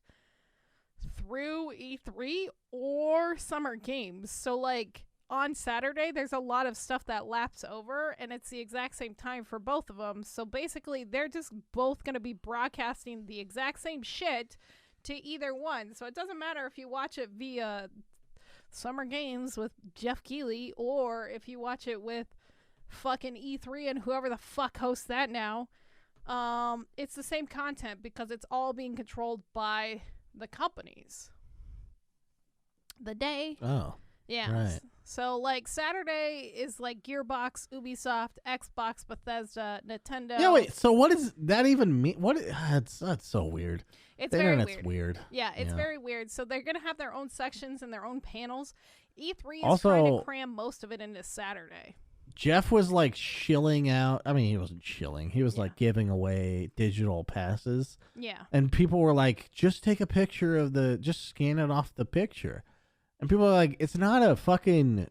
through E3 or Summer Games. So, like, on Saturday, there's a lot of stuff that laps over, and it's the exact same time for both of them. So, basically, they're just both going to be broadcasting the exact same shit to either one. So, it doesn't matter if you watch it via Summer Games with Jeff Keighley or if you watch it with fucking E3 and whoever the fuck hosts that now. It's the same content because it's all being controlled by the companies. The day. Oh. Yeah. Right. So, like, Saturday is, like, Gearbox, Ubisoft, Xbox, Bethesda, Nintendo. Yeah, wait. So what does that even mean? That's so weird. It's The very internet's weird. Yeah, it's very weird. So they're going to have their own sections and their own panels. E3 is Also, trying to cram most of it into Saturday. Jeff was, like, shilling out. I mean, he wasn't shilling. He was, like, giving away digital passes. Yeah. And people were like, just take a picture just scan it off the picture. And people are like, it's not a fucking,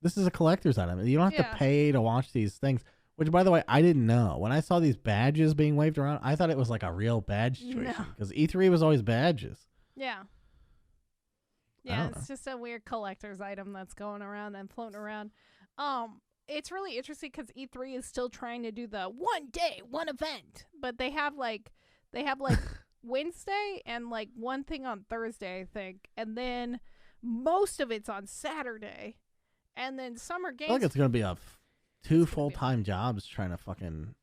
this is a collector's item. You don't have to pay to watch these things. Which, by the way, I didn't know. When I saw these badges being waved around, I thought it was like a real badge situation. Because E3 was always badges. Yeah. Yeah, it's just a weird collector's item that's going around and floating around. It's really interesting because E3 is still trying to do the one day, one event. But they have like Wednesday and like one thing on Thursday, I think. And then most of it's on Saturday. And then Summer Games. I think it's going to be two full-time jobs trying to fucking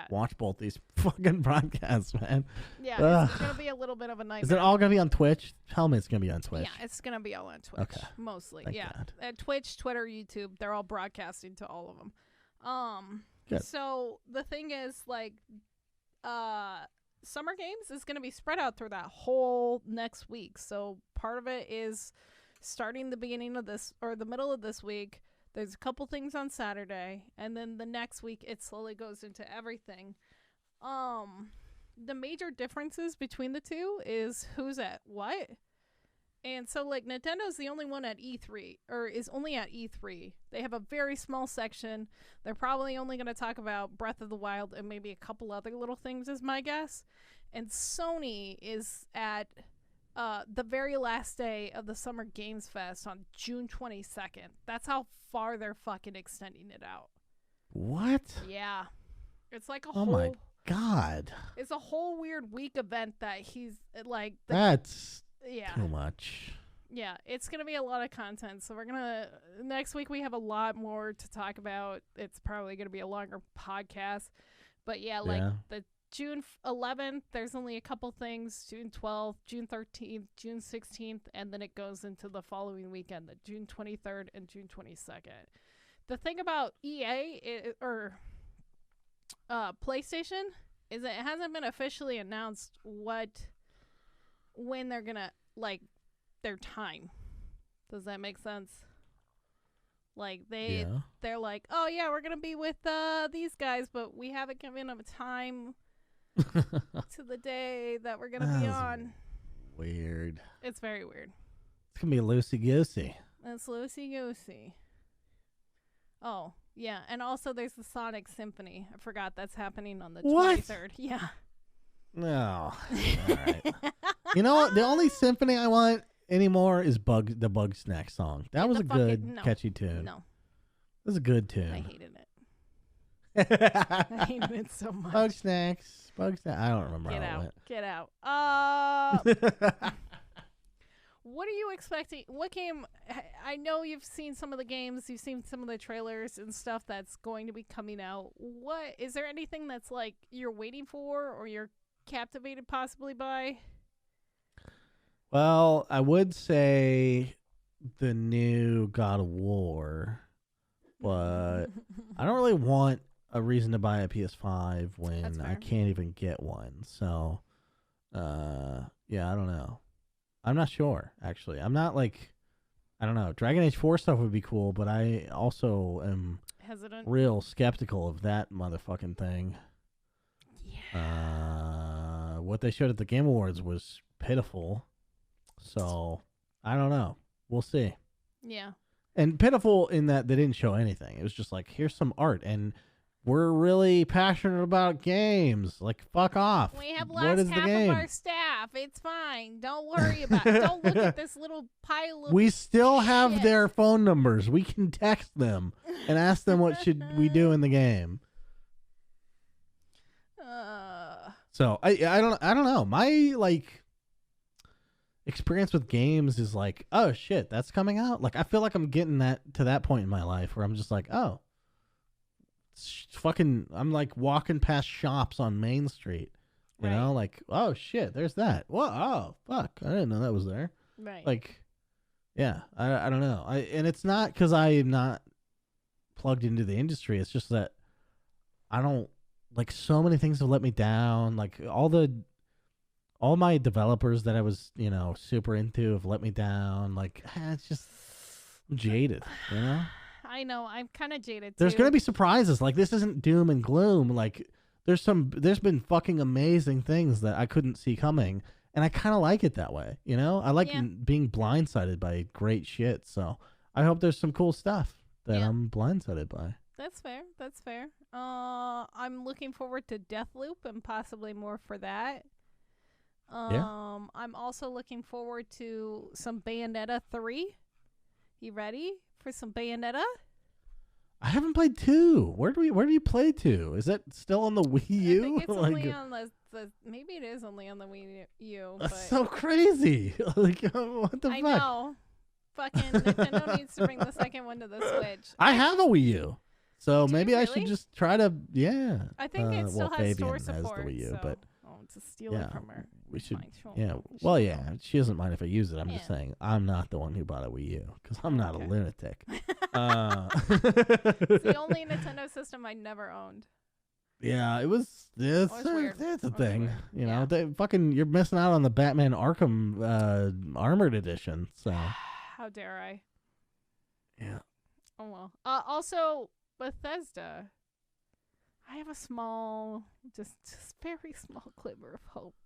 watch both these fucking broadcasts, man. Yeah, it's going to be a little bit of a nightmare. Is it all going to be on Twitch? Tell me it's going to be on Twitch. Yeah, it's going to be all on Twitch. Okay. Mostly, Thank God. Twitch, Twitter, YouTube, they're all broadcasting to all of them. Good. So the thing is, like, Summer Games is going to be spread out through that whole next week. So part of it is starting the beginning of this, or the middle of this week. There's a couple things on Saturday, and then the next week it slowly goes into everything. The major differences between the two is who's at what. And so, like, Nintendo's the only one at E3, or is only at E3. They have a very small section. They're probably only going to talk about Breath of the Wild and maybe a couple other little things, is my guess. And Sony is at the very last day of the Summer Games Fest on June 22nd. That's how far they're fucking extending it out. What? Yeah. It's like a whole... Oh, my God. It's a whole weird week event that he's, like... That's too much. Yeah, it's going to be a lot of content. So we're going to... Next week we have a lot more to talk about. It's probably going to be a longer podcast. But yeah, like the June 11th, there's only a couple things. June 12th, June 13th, June 16th, and then it goes into the following weekend, the June 23rd and June 22nd. The thing about EA or PlayStation is it hasn't been officially announced when they're gonna, like, their time. Does that make sense? Like, they're like, oh yeah, we're gonna be with these guys, but we haven't given them a time to the day that we're gonna be on. Weird. It's very weird. It's gonna be loosey-goosey. It's loosey-goosey. Oh, yeah, and also there's the Sonic Symphony. I forgot that's happening on the 23rd. Yeah. No. All right. You know what? The only symphony I want anymore is the Bug Snack song. That was a good, catchy tune. No. It was a good tune. I hated it. I hated it so much. Bug Snacks. I don't remember Get how out. it went. Get out. What are you expecting? What game? I know you've seen some of the games. You've seen some of the trailers and stuff that's going to be coming out. What is there anything that's like you're waiting for or you're captivated possibly by? Well, I would say the new God of War, but I don't really want a reason to buy a PS5 when I can't even get one. So, yeah, I don't know. I'm not sure, actually. I'm not like, I don't know. Dragon Age 4 stuff would be cool, but I also am hesitant, real skeptical of that motherfucking thing. Yeah. What they showed at the Game Awards was pitiful. So, I don't know. We'll see. Yeah. And pitiful in that they didn't show anything. It was just like, here's some art. And we're really passionate about games. Like, fuck off. We have What lost is the half game? of our staff. It's fine. Don't worry about it. Don't look at this little pile of We still have shit. their phone numbers. We can text them and ask them what should we do in the game. So I don't know. My like experience with games is like, oh shit, that's coming out. Like I feel like I'm getting to that point in my life where I'm just like, oh, fucking, I'm like walking past shops on Main Street, you know, like, oh shit, there's that. Whoa, oh fuck, I didn't know that was there. Right. Like, yeah, I don't know. And it's not because I am not plugged into the industry. It's just that I don't like so many things have let me down. Like all my developers that I was, you know, super into have let me down. Like, it's just I'm jaded, you know? I know. I'm kind of jaded, too. There's going to be surprises. Like, this isn't doom and gloom. Like, there's been fucking amazing things that I couldn't see coming. And I kind of like it that way, you know? I like being blindsided by great shit. So I hope there's some cool stuff that I'm blindsided by. That's fair. That's fair. I'm looking forward to Deathloop and possibly more for that. I'm also looking forward to some Bayonetta 3. You ready for some Bayonetta? I haven't played 2. Where do you play 2? Is that still on the Wii U? I think it's like, only on the maybe it is only on the Wii U. That's but so crazy. Like, what the fuck? I know. Fucking Nintendo needs to bring the second one to the Switch. I have a Wii U. So maybe I should really? just try to, I think it still has Fabian store has support. the Wii U, so but to steal it from her. we should. Fine, sure. Yeah. Well, yeah. She doesn't mind if I use it. I'm just saying I'm not the one who bought a Wii U because I'm not a lunatic. It's the only Nintendo system I never owned. Yeah, it was. It's weird. a thing. Weird. You know, you're missing out on the Batman Arkham Armored Edition. So how dare I? Yeah. Oh well. Also, Bethesda. I have a small, just very small glimmer of hope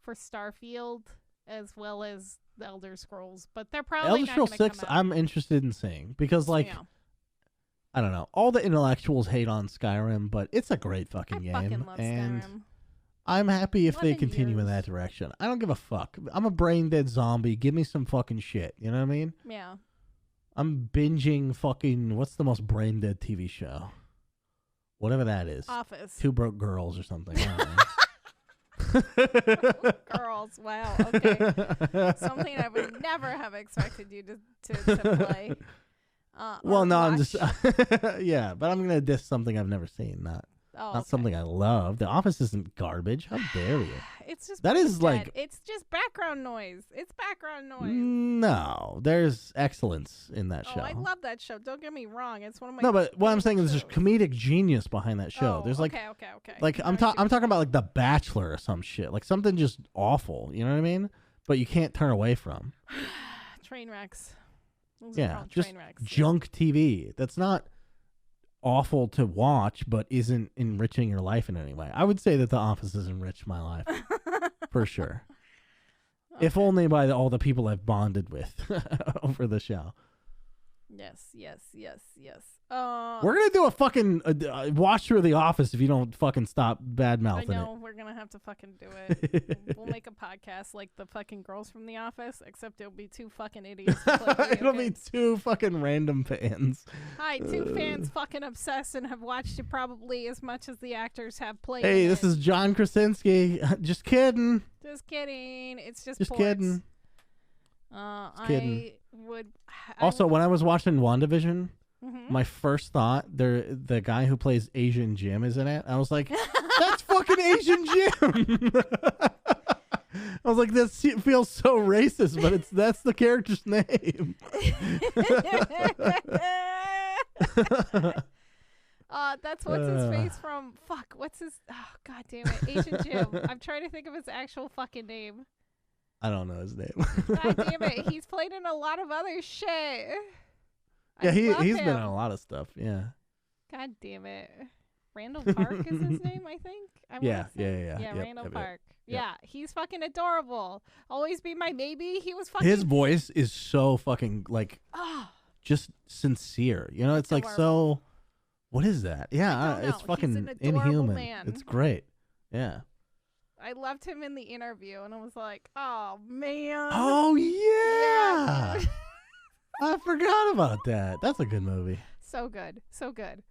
for Starfield as well as the Elder Scrolls, but they're probably Elder not Scrolls gonna 6. come out. I'm interested in seeing because I don't know. All the intellectuals hate on Skyrim, but it's a great fucking game. Fucking love and Skyrim. I'm happy if they 11 continue in years. that direction. I don't give a fuck. I'm a brain dead zombie. Give me some fucking shit. You know what I mean? Yeah. I'm binging fucking, what's the most brain dead TV show? Whatever that is. Office. Two Broke Girls or something. I don't know. Girls. Wow. Okay. Something I would never have expected you to play. Well, no, I'm watch. just yeah, but I'm gonna diss something I've never seen, not something I love. The Office isn't garbage. How dare you? It's just that is dead. like it's just background noise. It's background noise. No, there's excellence in that show. I love that show. Don't get me wrong. It's one of my No, but what I'm saying is shows. there's comedic genius behind that show. There's like okay. Like I'm talking about like The Bachelor or some shit. Like something just awful. You know what I mean? But you can't turn away from. Train wrecks. Those are Yeah, called just train wrecks. junk TV. That's not awful to watch, but isn't enriching your life in any way. I would say that The Office has enriched my life for sure. Okay. If only by all the people I've bonded with over the show. Yes. We're gonna do a fucking watch through The Office if you don't fucking stop bad mouthing it. I know, we're gonna have to fucking do it. We'll make a podcast like the fucking girls from The Office, except it'll be two fucking idiots. It'll be two fucking random fans. Hi, two fans fucking obsessed and have watched it probably as much as the actors have played. Hey, this is John Krasinski. Just kidding. Just kidding. It's just Portz. kidding. Kidding. I Also, when I was watching WandaVision, mm-hmm. my first thought, the guy who plays Asian Jim is in it. I was like, that's fucking Asian Jim. I was like, this feels so racist, but that's the character's name. That's what's his face from. Fuck, what's his? Oh, god damn it, Asian Jim. I'm trying to think of his actual fucking name. I don't know his name. God damn it, he's played in a lot of other shit. Yeah, he's him. been in a lot of stuff. Yeah. God damn it, Randall Park is his name, I think. Yeah. Randall Park. Yeah, he's fucking adorable. Always be my baby. He was fucking. His voice is so fucking like, just sincere. You know, it's like so. What is that? Yeah, I don't know. it's fucking He's an adorable inhuman. man. It's great. Yeah. I loved him in the interview, and I was like, oh, man. Oh, Yeah, yeah. dude. I forgot about that. That's a good movie. So good. So good.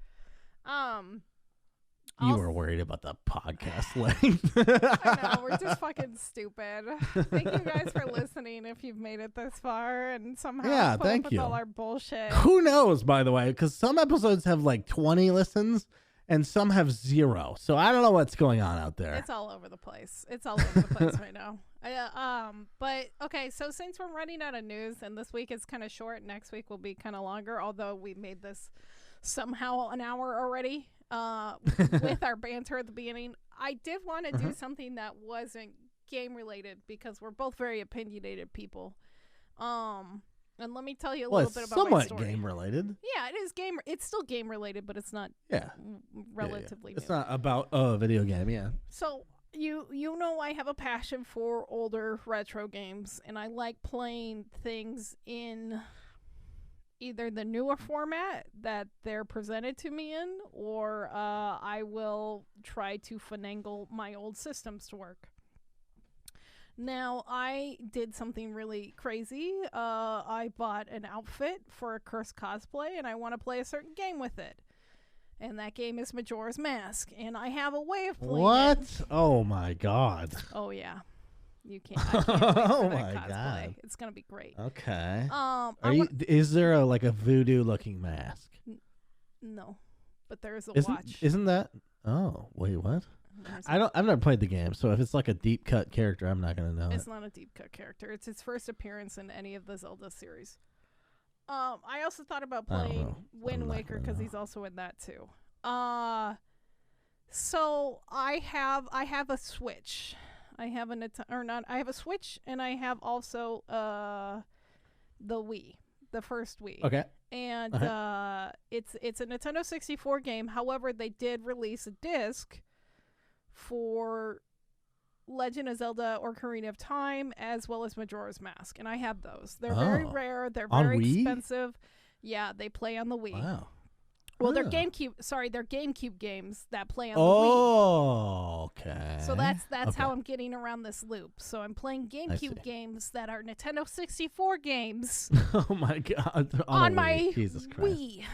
You were worried about the podcast length. I know, we're just fucking stupid. Thank you guys for listening if you've made it this far and somehow put up with all our bullshit. Who knows, by the way, because some episodes have like 20 listens and some have 0. So I don't know what's going on out there. It's all over the place. It's all over the place right now. But okay, so since we're running out of news and this week is kind of short, next week will be kind of longer, although we made this somehow an hour already. With our banter at the beginning, I did want to do something that wasn't game related because we're both very opinionated people. And let me tell you a little bit about my story. Somewhat game related. Yeah, it is game. It's still game related, but it's not. Relatively. It's not about a video game. Yeah. So you know I have a passion for older retro games, and I like playing things in either the newer format that they're presented to me in, or I will try to finagle my old systems to work. Now, I did something really crazy. I bought an outfit for a cursed cosplay, and I want to play a certain game with it. And that game is Majora's Mask, and I have a way of playing What? it. Oh, my God. Oh, yeah. You can't. I can't wait for Oh that my cosplay. God. It's gonna be great. Okay. Is there a voodoo looking mask? No, but there is a Isn't, watch. Isn't that? Oh, wait, what? I've never played the game, so if it's like a deep cut character, I'm not gonna know. It's not a deep cut character. It's his first appearance in any of the Zelda series. I also thought about playing Wind Waker because he's also in that too. So I have a Switch. I have a Switch, and I have also the Wii, the first Wii. Okay. And it's a Nintendo 64 game. However, they did release a disc for Legend of Zelda Ocarina of Time as well as Majora's Mask, and I have those. They're very rare. They're very expensive. Yeah, they play on the Wii. Wow. Well, they're GameCube games that play on the Wii. Oh, okay. So that's how I'm getting around this loop. So I'm playing GameCube games that are Nintendo 64 games. Oh my God! On my Jesus Christ. Wii.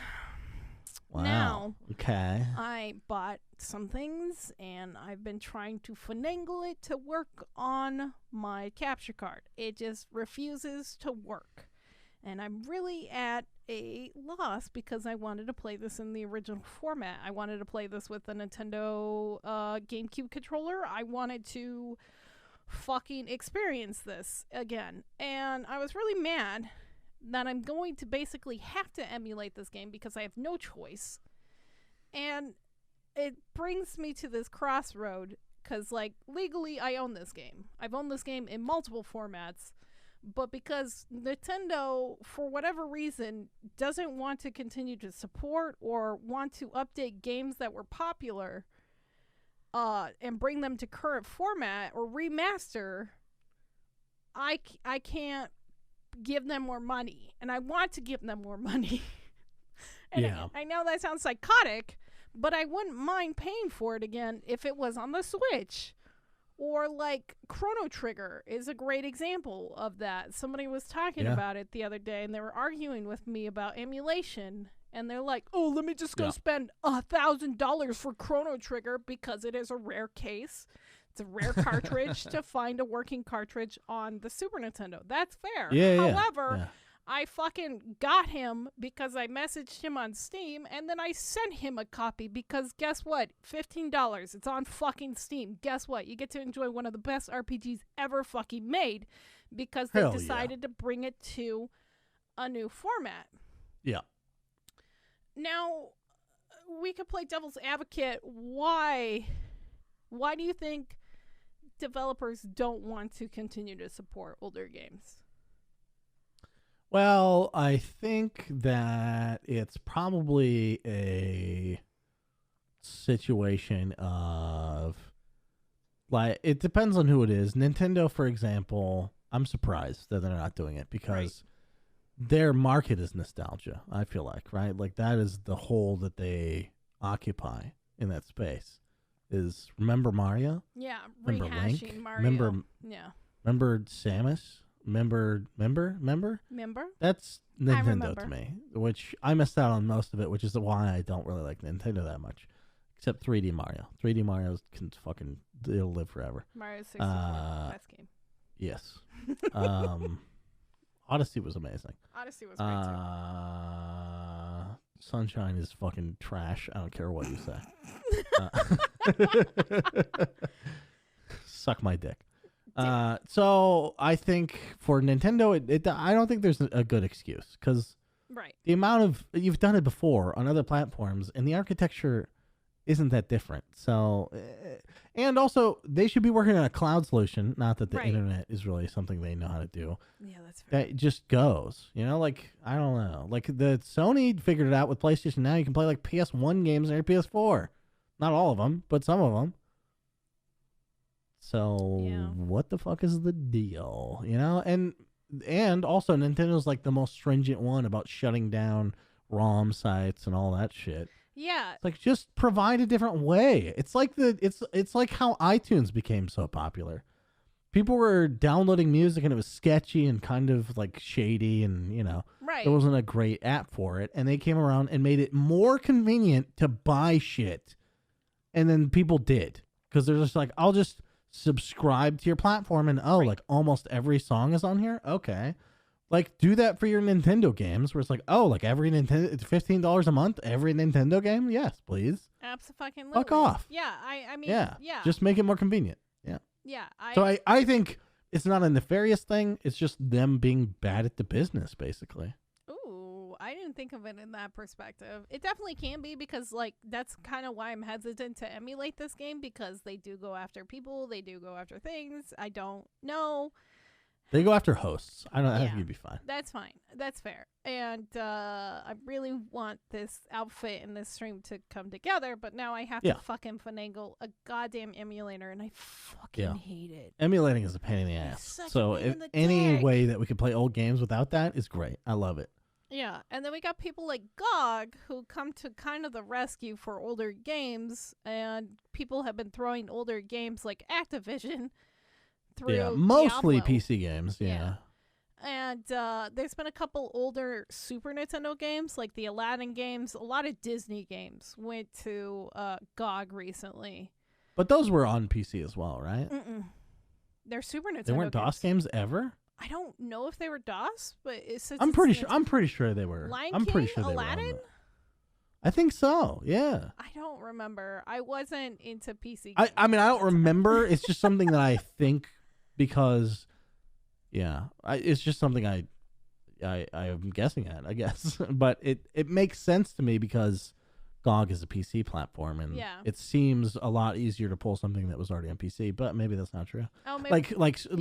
Wow. Now, okay. I bought some things, and I've been trying to finagle it to work on my capture card. It just refuses to work. And I'm really at a loss because I wanted to play this in the original format. I wanted to play this with the Nintendo GameCube controller. I wanted to fucking experience this again. And I was really mad that I'm going to basically have to emulate this game because I have no choice. And it brings me to this crossroad because, legally I own this game. I've owned this game in multiple formats. But because Nintendo, for whatever reason, doesn't want to continue to support or want to update games that were popular and bring them to current format or remaster, I can't give them more money. And I want to give them more money. And yeah. I know that sounds psychotic, but I wouldn't mind paying for it again if it was on the Switch. Or Chrono Trigger is a great example of that. Somebody was talking about it the other day, and they were arguing with me about emulation. And they're like, oh, let me just go spend $1,000 for Chrono Trigger because it is a rare case. It's a rare cartridge to find a working cartridge on the Super Nintendo. That's fair. However, I fucking got him because I messaged him on Steam, and then I sent him a copy because guess what? $15. It's on fucking Steam. Guess what? You get to enjoy one of the best RPGs ever fucking made because they decided to bring it to a new format. Yeah. Now, we could play devil's advocate. Why do you think developers don't want to continue to support older games? Well, I think that it's probably a situation of, it depends on who it is. Nintendo, for example, I'm surprised that they're not doing it because their market is nostalgia, I feel like, right? That is the hole that they occupy in that space is remember Mario? Yeah, Remember rehashing Link? Mario. Remember Samus? Remember? Remember? That's Nintendo remember. to me, which I missed out on most of it, which is why I don't really like Nintendo that much. Except 3D Mario. 3D Mario can fucking, it'll live forever. Mario 64, best game. Yes. Odyssey was amazing. Odyssey was great too. Sunshine is fucking trash. I don't care what you say. Suck my dick. So I think for Nintendo, I don't think there's a good excuse because the amount of you've done it before on other platforms and the architecture isn't that different. So, and also they should be working on a cloud solution. Not that the internet is really something they know how to do. Yeah, that's fair. That just goes, like, I don't know. Like the Sony figured it out with PlayStation. Now you can play like PS1 games on your PS4. Not all of them, but some of them. So what the fuck is the deal? And also Nintendo's like the most stringent one about shutting down ROM sites and all that shit. Yeah. It's like just provide a different way. It's like it's like how iTunes became so popular. People were downloading music and it was sketchy and kind of like shady and there wasn't a great app for it, and they came around and made it more convenient to buy shit. And then people did because they're just like, I'll just subscribe to your platform and like almost every song is on here. Okay. Like, do that for your Nintendo games where it's like, like every Nintendo, it's $15 a month, every Nintendo game? Yes, please. Absolutely. Fuck off. Yeah, I mean, yeah. Just make it more convenient. Yeah. Yeah. So I think it's not a nefarious thing. It's just them being bad at the business, basically. Ooh, I didn't think of it in that perspective. It definitely can be because, like, that's kind of why I'm hesitant to emulate this game because they do go after people. They do go after things. I don't know. They go after hosts. I think you'd be fine. That's fine. That's fair. And I really want this outfit and this stream to come together, but now I have to fucking finagle a goddamn emulator, and I fucking hate it. Emulating is a pain in the ass. So if any way that we could play old games without that is great. I love it. Yeah, and then we got people like GOG who come to kind of the rescue for older games, and people have been throwing older games like Activision through mostly Diablo. PC games, And there's been a couple older Super Nintendo games, like the Aladdin games. A lot of Disney games went to GOG recently. But those were on PC as well, right? They're Super Nintendo. They weren't DOS games ever? I don't know if they were DOS, but it says I'm pretty sure they were. Lion King, pretty sure they Aladdin? were. I think so. Yeah. I don't remember. I wasn't into PC games. I mean, I don't remember. It's just something that I think because, it's just something I am guessing at, I guess. But it makes sense to me because GOG is a PC platform, and it seems a lot easier to pull something that was already on PC. But maybe that's not true. Oh, maybe.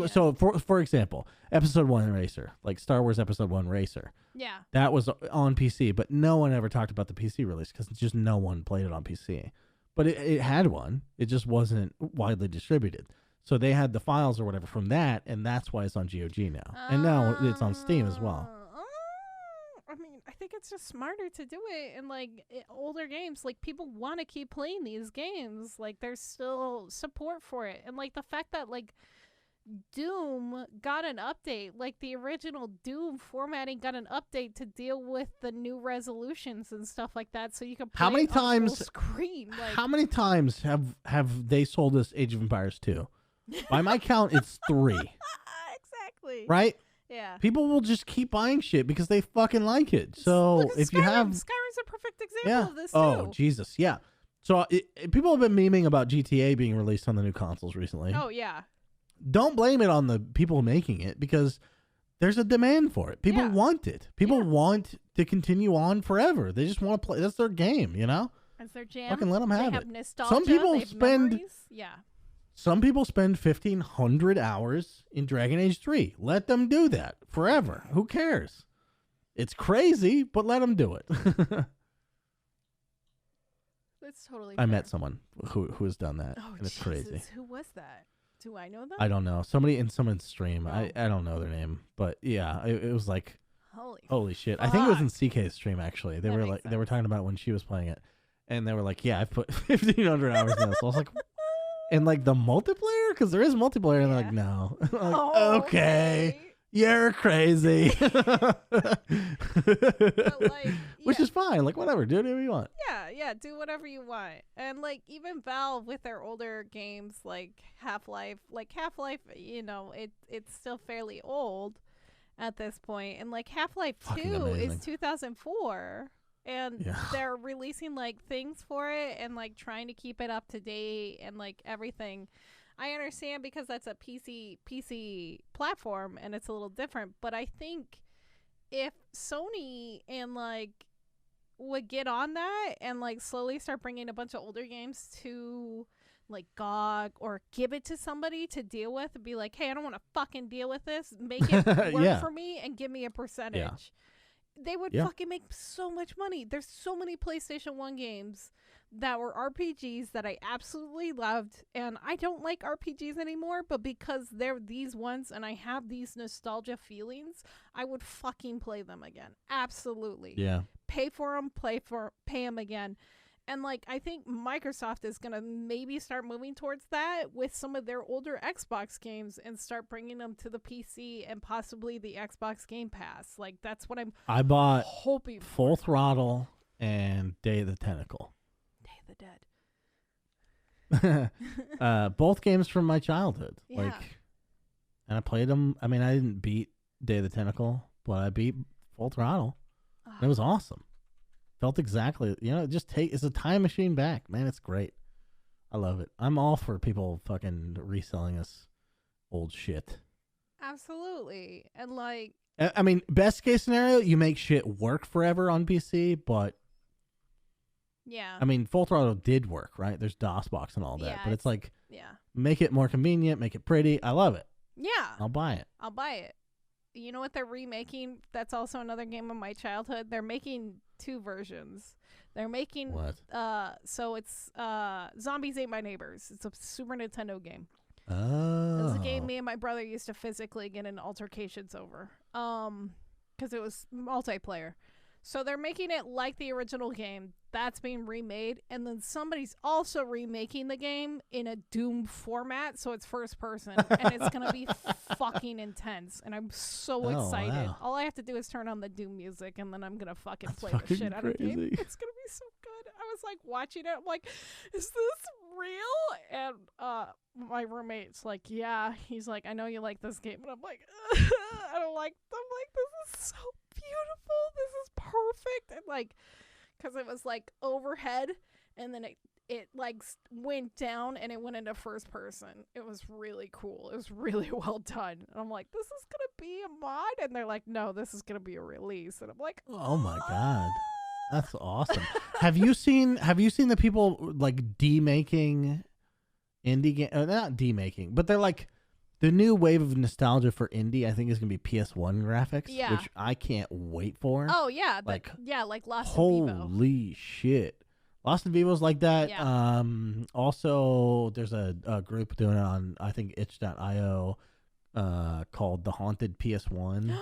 So for example, Episode 1 Racer, like Star Wars Episode 1 Racer. Yeah. That was on PC, but no one ever talked about the PC release because just no one played it on PC. But it had one. It just wasn't widely distributed. So they had the files or whatever from that, and that's why it's on GOG now. And now it's on Steam as well. I mean, I think it's just smarter to do it in, like, older games. Like, people want to keep playing these games. Like, there's still support for it. And, like, the fact that, like, Doom got an update, like the original Doom formatting got an update to deal with the new resolutions and stuff like that, so you can play it on full screen. Like, how many times have they sold us Age of Empires 2? By my count, it's 3. Exactly. Right? Yeah. People will just keep buying shit because they fucking like it. So if you have Skyrim's a perfect example of this too. Oh, Jesus. Yeah. So people have been memeing about GTA being released on the new consoles recently. Oh, yeah. Don't blame it on the people making it because there's a demand for it. People want it. People want to continue on forever. They just want to play. That's their game, That's their jam. Fucking let them have they have it. Nostalgia, Some people they have spend memories. Yeah. Some people spend 1,500 hours in Dragon Age 3. Let them do that forever. Who cares? It's crazy, but let them do it. That's totally I fair. met someone who has done that, Oh, and it's Jesus. crazy. Who was that? Do I know them? I don't know. Somebody in someone's stream. Oh. I don't know their name, but yeah, it was like, Holy shit. fuck. I think it was in CK's stream actually. They That were makes they were talking about when she was playing it, And they were like, yeah, I've put 1,500 hours in this. I was like, and like the multiplayer? Because there is multiplayer. And they're like, no. I'm like, okay. You're crazy. But like, Which is fine. Like, whatever. Do whatever you want. Yeah, do whatever you want. And like even Valve with their older games like Half-Life, you know, it's still fairly old at this point. And like Half-Life 2 is 2004. And they're releasing like things for it and like trying to keep it up to date and like everything. I understand because that's a PC platform and it's a little different, but I think if Sony and like would get on that and like slowly start bringing a bunch of older games to like GOG or give it to somebody to deal with and be like, hey, I don't want to fucking deal with this. Make it work for me and give me a percentage. Yeah. They would fucking make so much money. There's so many PlayStation 1 games that were RPGs that I absolutely loved, and I don't like RPGs anymore, but because they're these ones and I have these nostalgia feelings, I would fucking play them again. Absolutely. Yeah. Pay for them, pay them again. And like I think Microsoft is going to maybe start moving towards that with some of their older Xbox games and start bringing them to the PC and possibly the Xbox Game Pass. Like that's what I bought hoping Full Throttle and Day of the Tentacle. The Dead. Both games from my childhood. Yeah. Like, and I played them. I mean, I didn't beat Day of the Tentacle, but I beat Full Throttle. And it was awesome. Felt exactly, you know, it's a time machine back, man. It's great. I love it. I'm all for people fucking reselling us old shit. Absolutely. And like, I mean, best case scenario, you make shit work forever on PC, but yeah. I mean, Full Throttle did work, right? There's DOSBox and all that, Yeah, but it's like, yeah. make it more convenient, make it pretty. I love it. Yeah. I'll buy it. You know what they're remaking? That's also another game of my childhood. They're making 2 versions. They're making What? So it's Zombies Ate My Neighbors. It's a Super Nintendo game. Oh. It was a game me and my brother used to physically get in altercations over. Because it was multiplayer. So they're making it like the original game. That's being remade. And then somebody's also remaking the game in a Doom format. So it's first person. And it's going to be fucking intense. And I'm so excited. Wow. All I have to do is turn on the Doom music. And then I'm going to fucking play fucking the shit out of the game. crazy. It's going to be so good. I was like watching it. I'm like, is this real? And my roommate's like, yeah. He's like, I know you like this game. And I'm like, I don't like. I'm like, this is so beautiful. This is perfect. And like, because it was like overhead, and then it like went down and it went into first person. It was really cool. It was really well done. And I'm like, this is gonna be a mod, and they're like, no, this is gonna be a release. And I'm like, oh my god, that's awesome. Have you seen the people like demaking indie game? Not demaking, but they're like. The new wave of nostalgia for indie, I think, is going to be PS1 graphics, which I can't wait for. Oh, yeah. Like Lost in Vivo. Holy shit. Lost in Vivo's like that. Yeah. Also, there's a group doing it on, I think, itch.io called The Haunted PS1.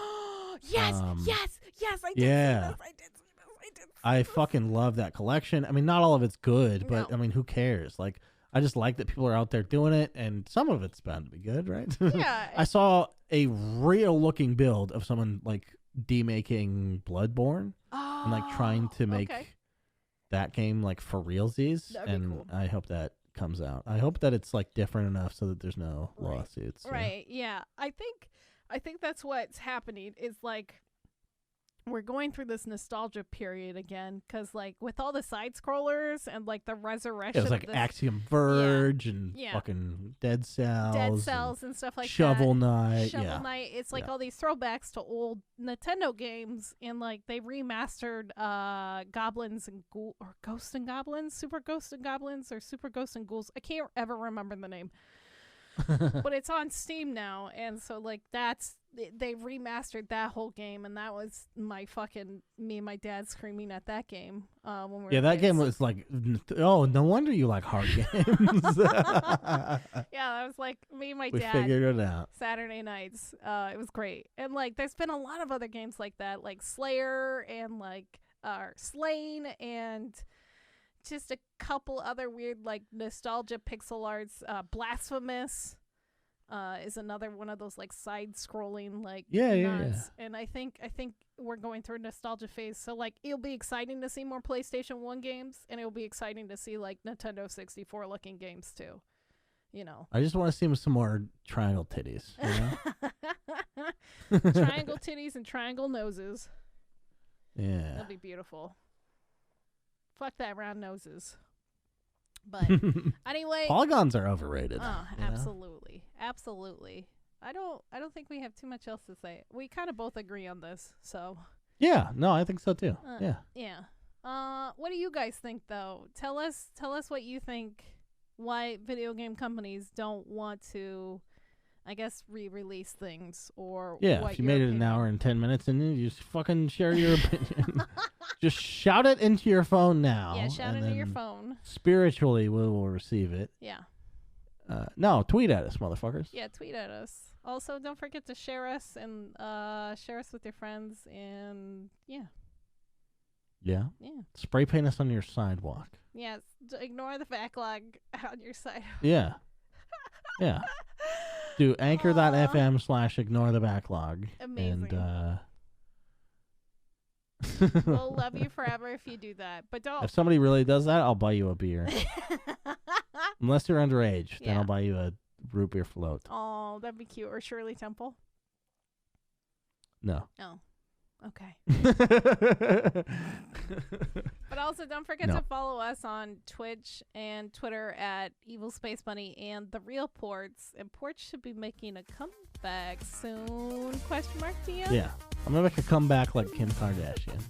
Yes, I did see yeah. this. I fucking love that collection. I mean, not all of it's good, but, No. I mean, who cares? Like, I just like that people are out there doing it, and some of it's bound to be good, right? Yeah. I saw a real-looking build of someone, like, demaking Bloodborne and, like, trying to make that game, like, for realsies, and cool. I hope that comes out. I hope that it's, like, different enough so that there's no lawsuits. Right, yeah. I think that's what's happening is, like, we're going through this nostalgia period again because, like, with all the side scrollers and like the resurrection, it was like Axiom Verge and fucking Dead Cells and stuff like Shovel that. Knight. Shovel Knight. It's like all these throwbacks to old Nintendo games, and like they remastered Goblins and Ghouls or Ghosts and Goblins, Super Ghosts and Goblins or Super Ghosts and Ghouls. I can't ever remember the name. But it's on Steam now, and so like they remastered that whole game, and that was me and my dad screaming at that game when we were that kids. game was like, oh, no wonder you like hard games. That was like me and my we dad figured it out. Saturday nights. It was great. And like there's been a lot of other games like that, like Slayer and like Slain and just a couple other weird like nostalgia pixel arts. Blasphemous is another one of those like side scrolling like nuts. And I think we're going through a nostalgia phase. So like it'll be exciting to see more PlayStation 1 games, and it'll be exciting to see like Nintendo 64 looking games too. You know. I just want to see some more triangle titties. You know? Triangle titties and triangle noses. Yeah. That'll be beautiful. Fuck that round noses. But anyway, polygons are overrated. Oh, absolutely. Absolutely. I don't think we have too much else to say. We kind of both agree on this. So yeah, no, I think so too. Yeah. What do you guys think though? Tell us what you think, why video game companies don't want to, I guess, re-release things, or if you made it an hour and 10 minutes and you just fucking share your opinion. Just shout it into your phone now. Yeah, shout it into your phone. Spiritually, we will receive it. Yeah. No, tweet at us, motherfuckers. Yeah, tweet at us. Also, don't forget to share us and share us with your friends. And yeah. Spray paint us on your sidewalk. Yes. Ignore the backlog on your side. Yeah. Do anchor.fm/ignore the backlog. Amazing. And we'll love you forever if you do that. But don't. If somebody really does that, I'll buy you a beer. Unless you're underage, then I'll buy you a root beer float. Oh, that'd be cute. Or Shirley Temple. No. Oh. Okay. But also don't forget to follow us on Twitch and Twitter at EvilSpaceBunny and TheRealPortz. And Portz should be making a comeback soon. Question mark to you? Yeah. I'm gonna make a comeback like Kim Kardashian.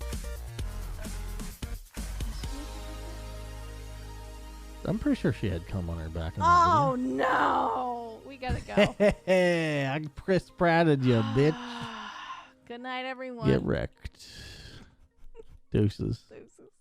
I'm pretty sure she had cum on her back in that video. No! We gotta go. Hey, I Chris Pratted you, bitch. Good night, everyone. Get wrecked. Deuces. Deuces.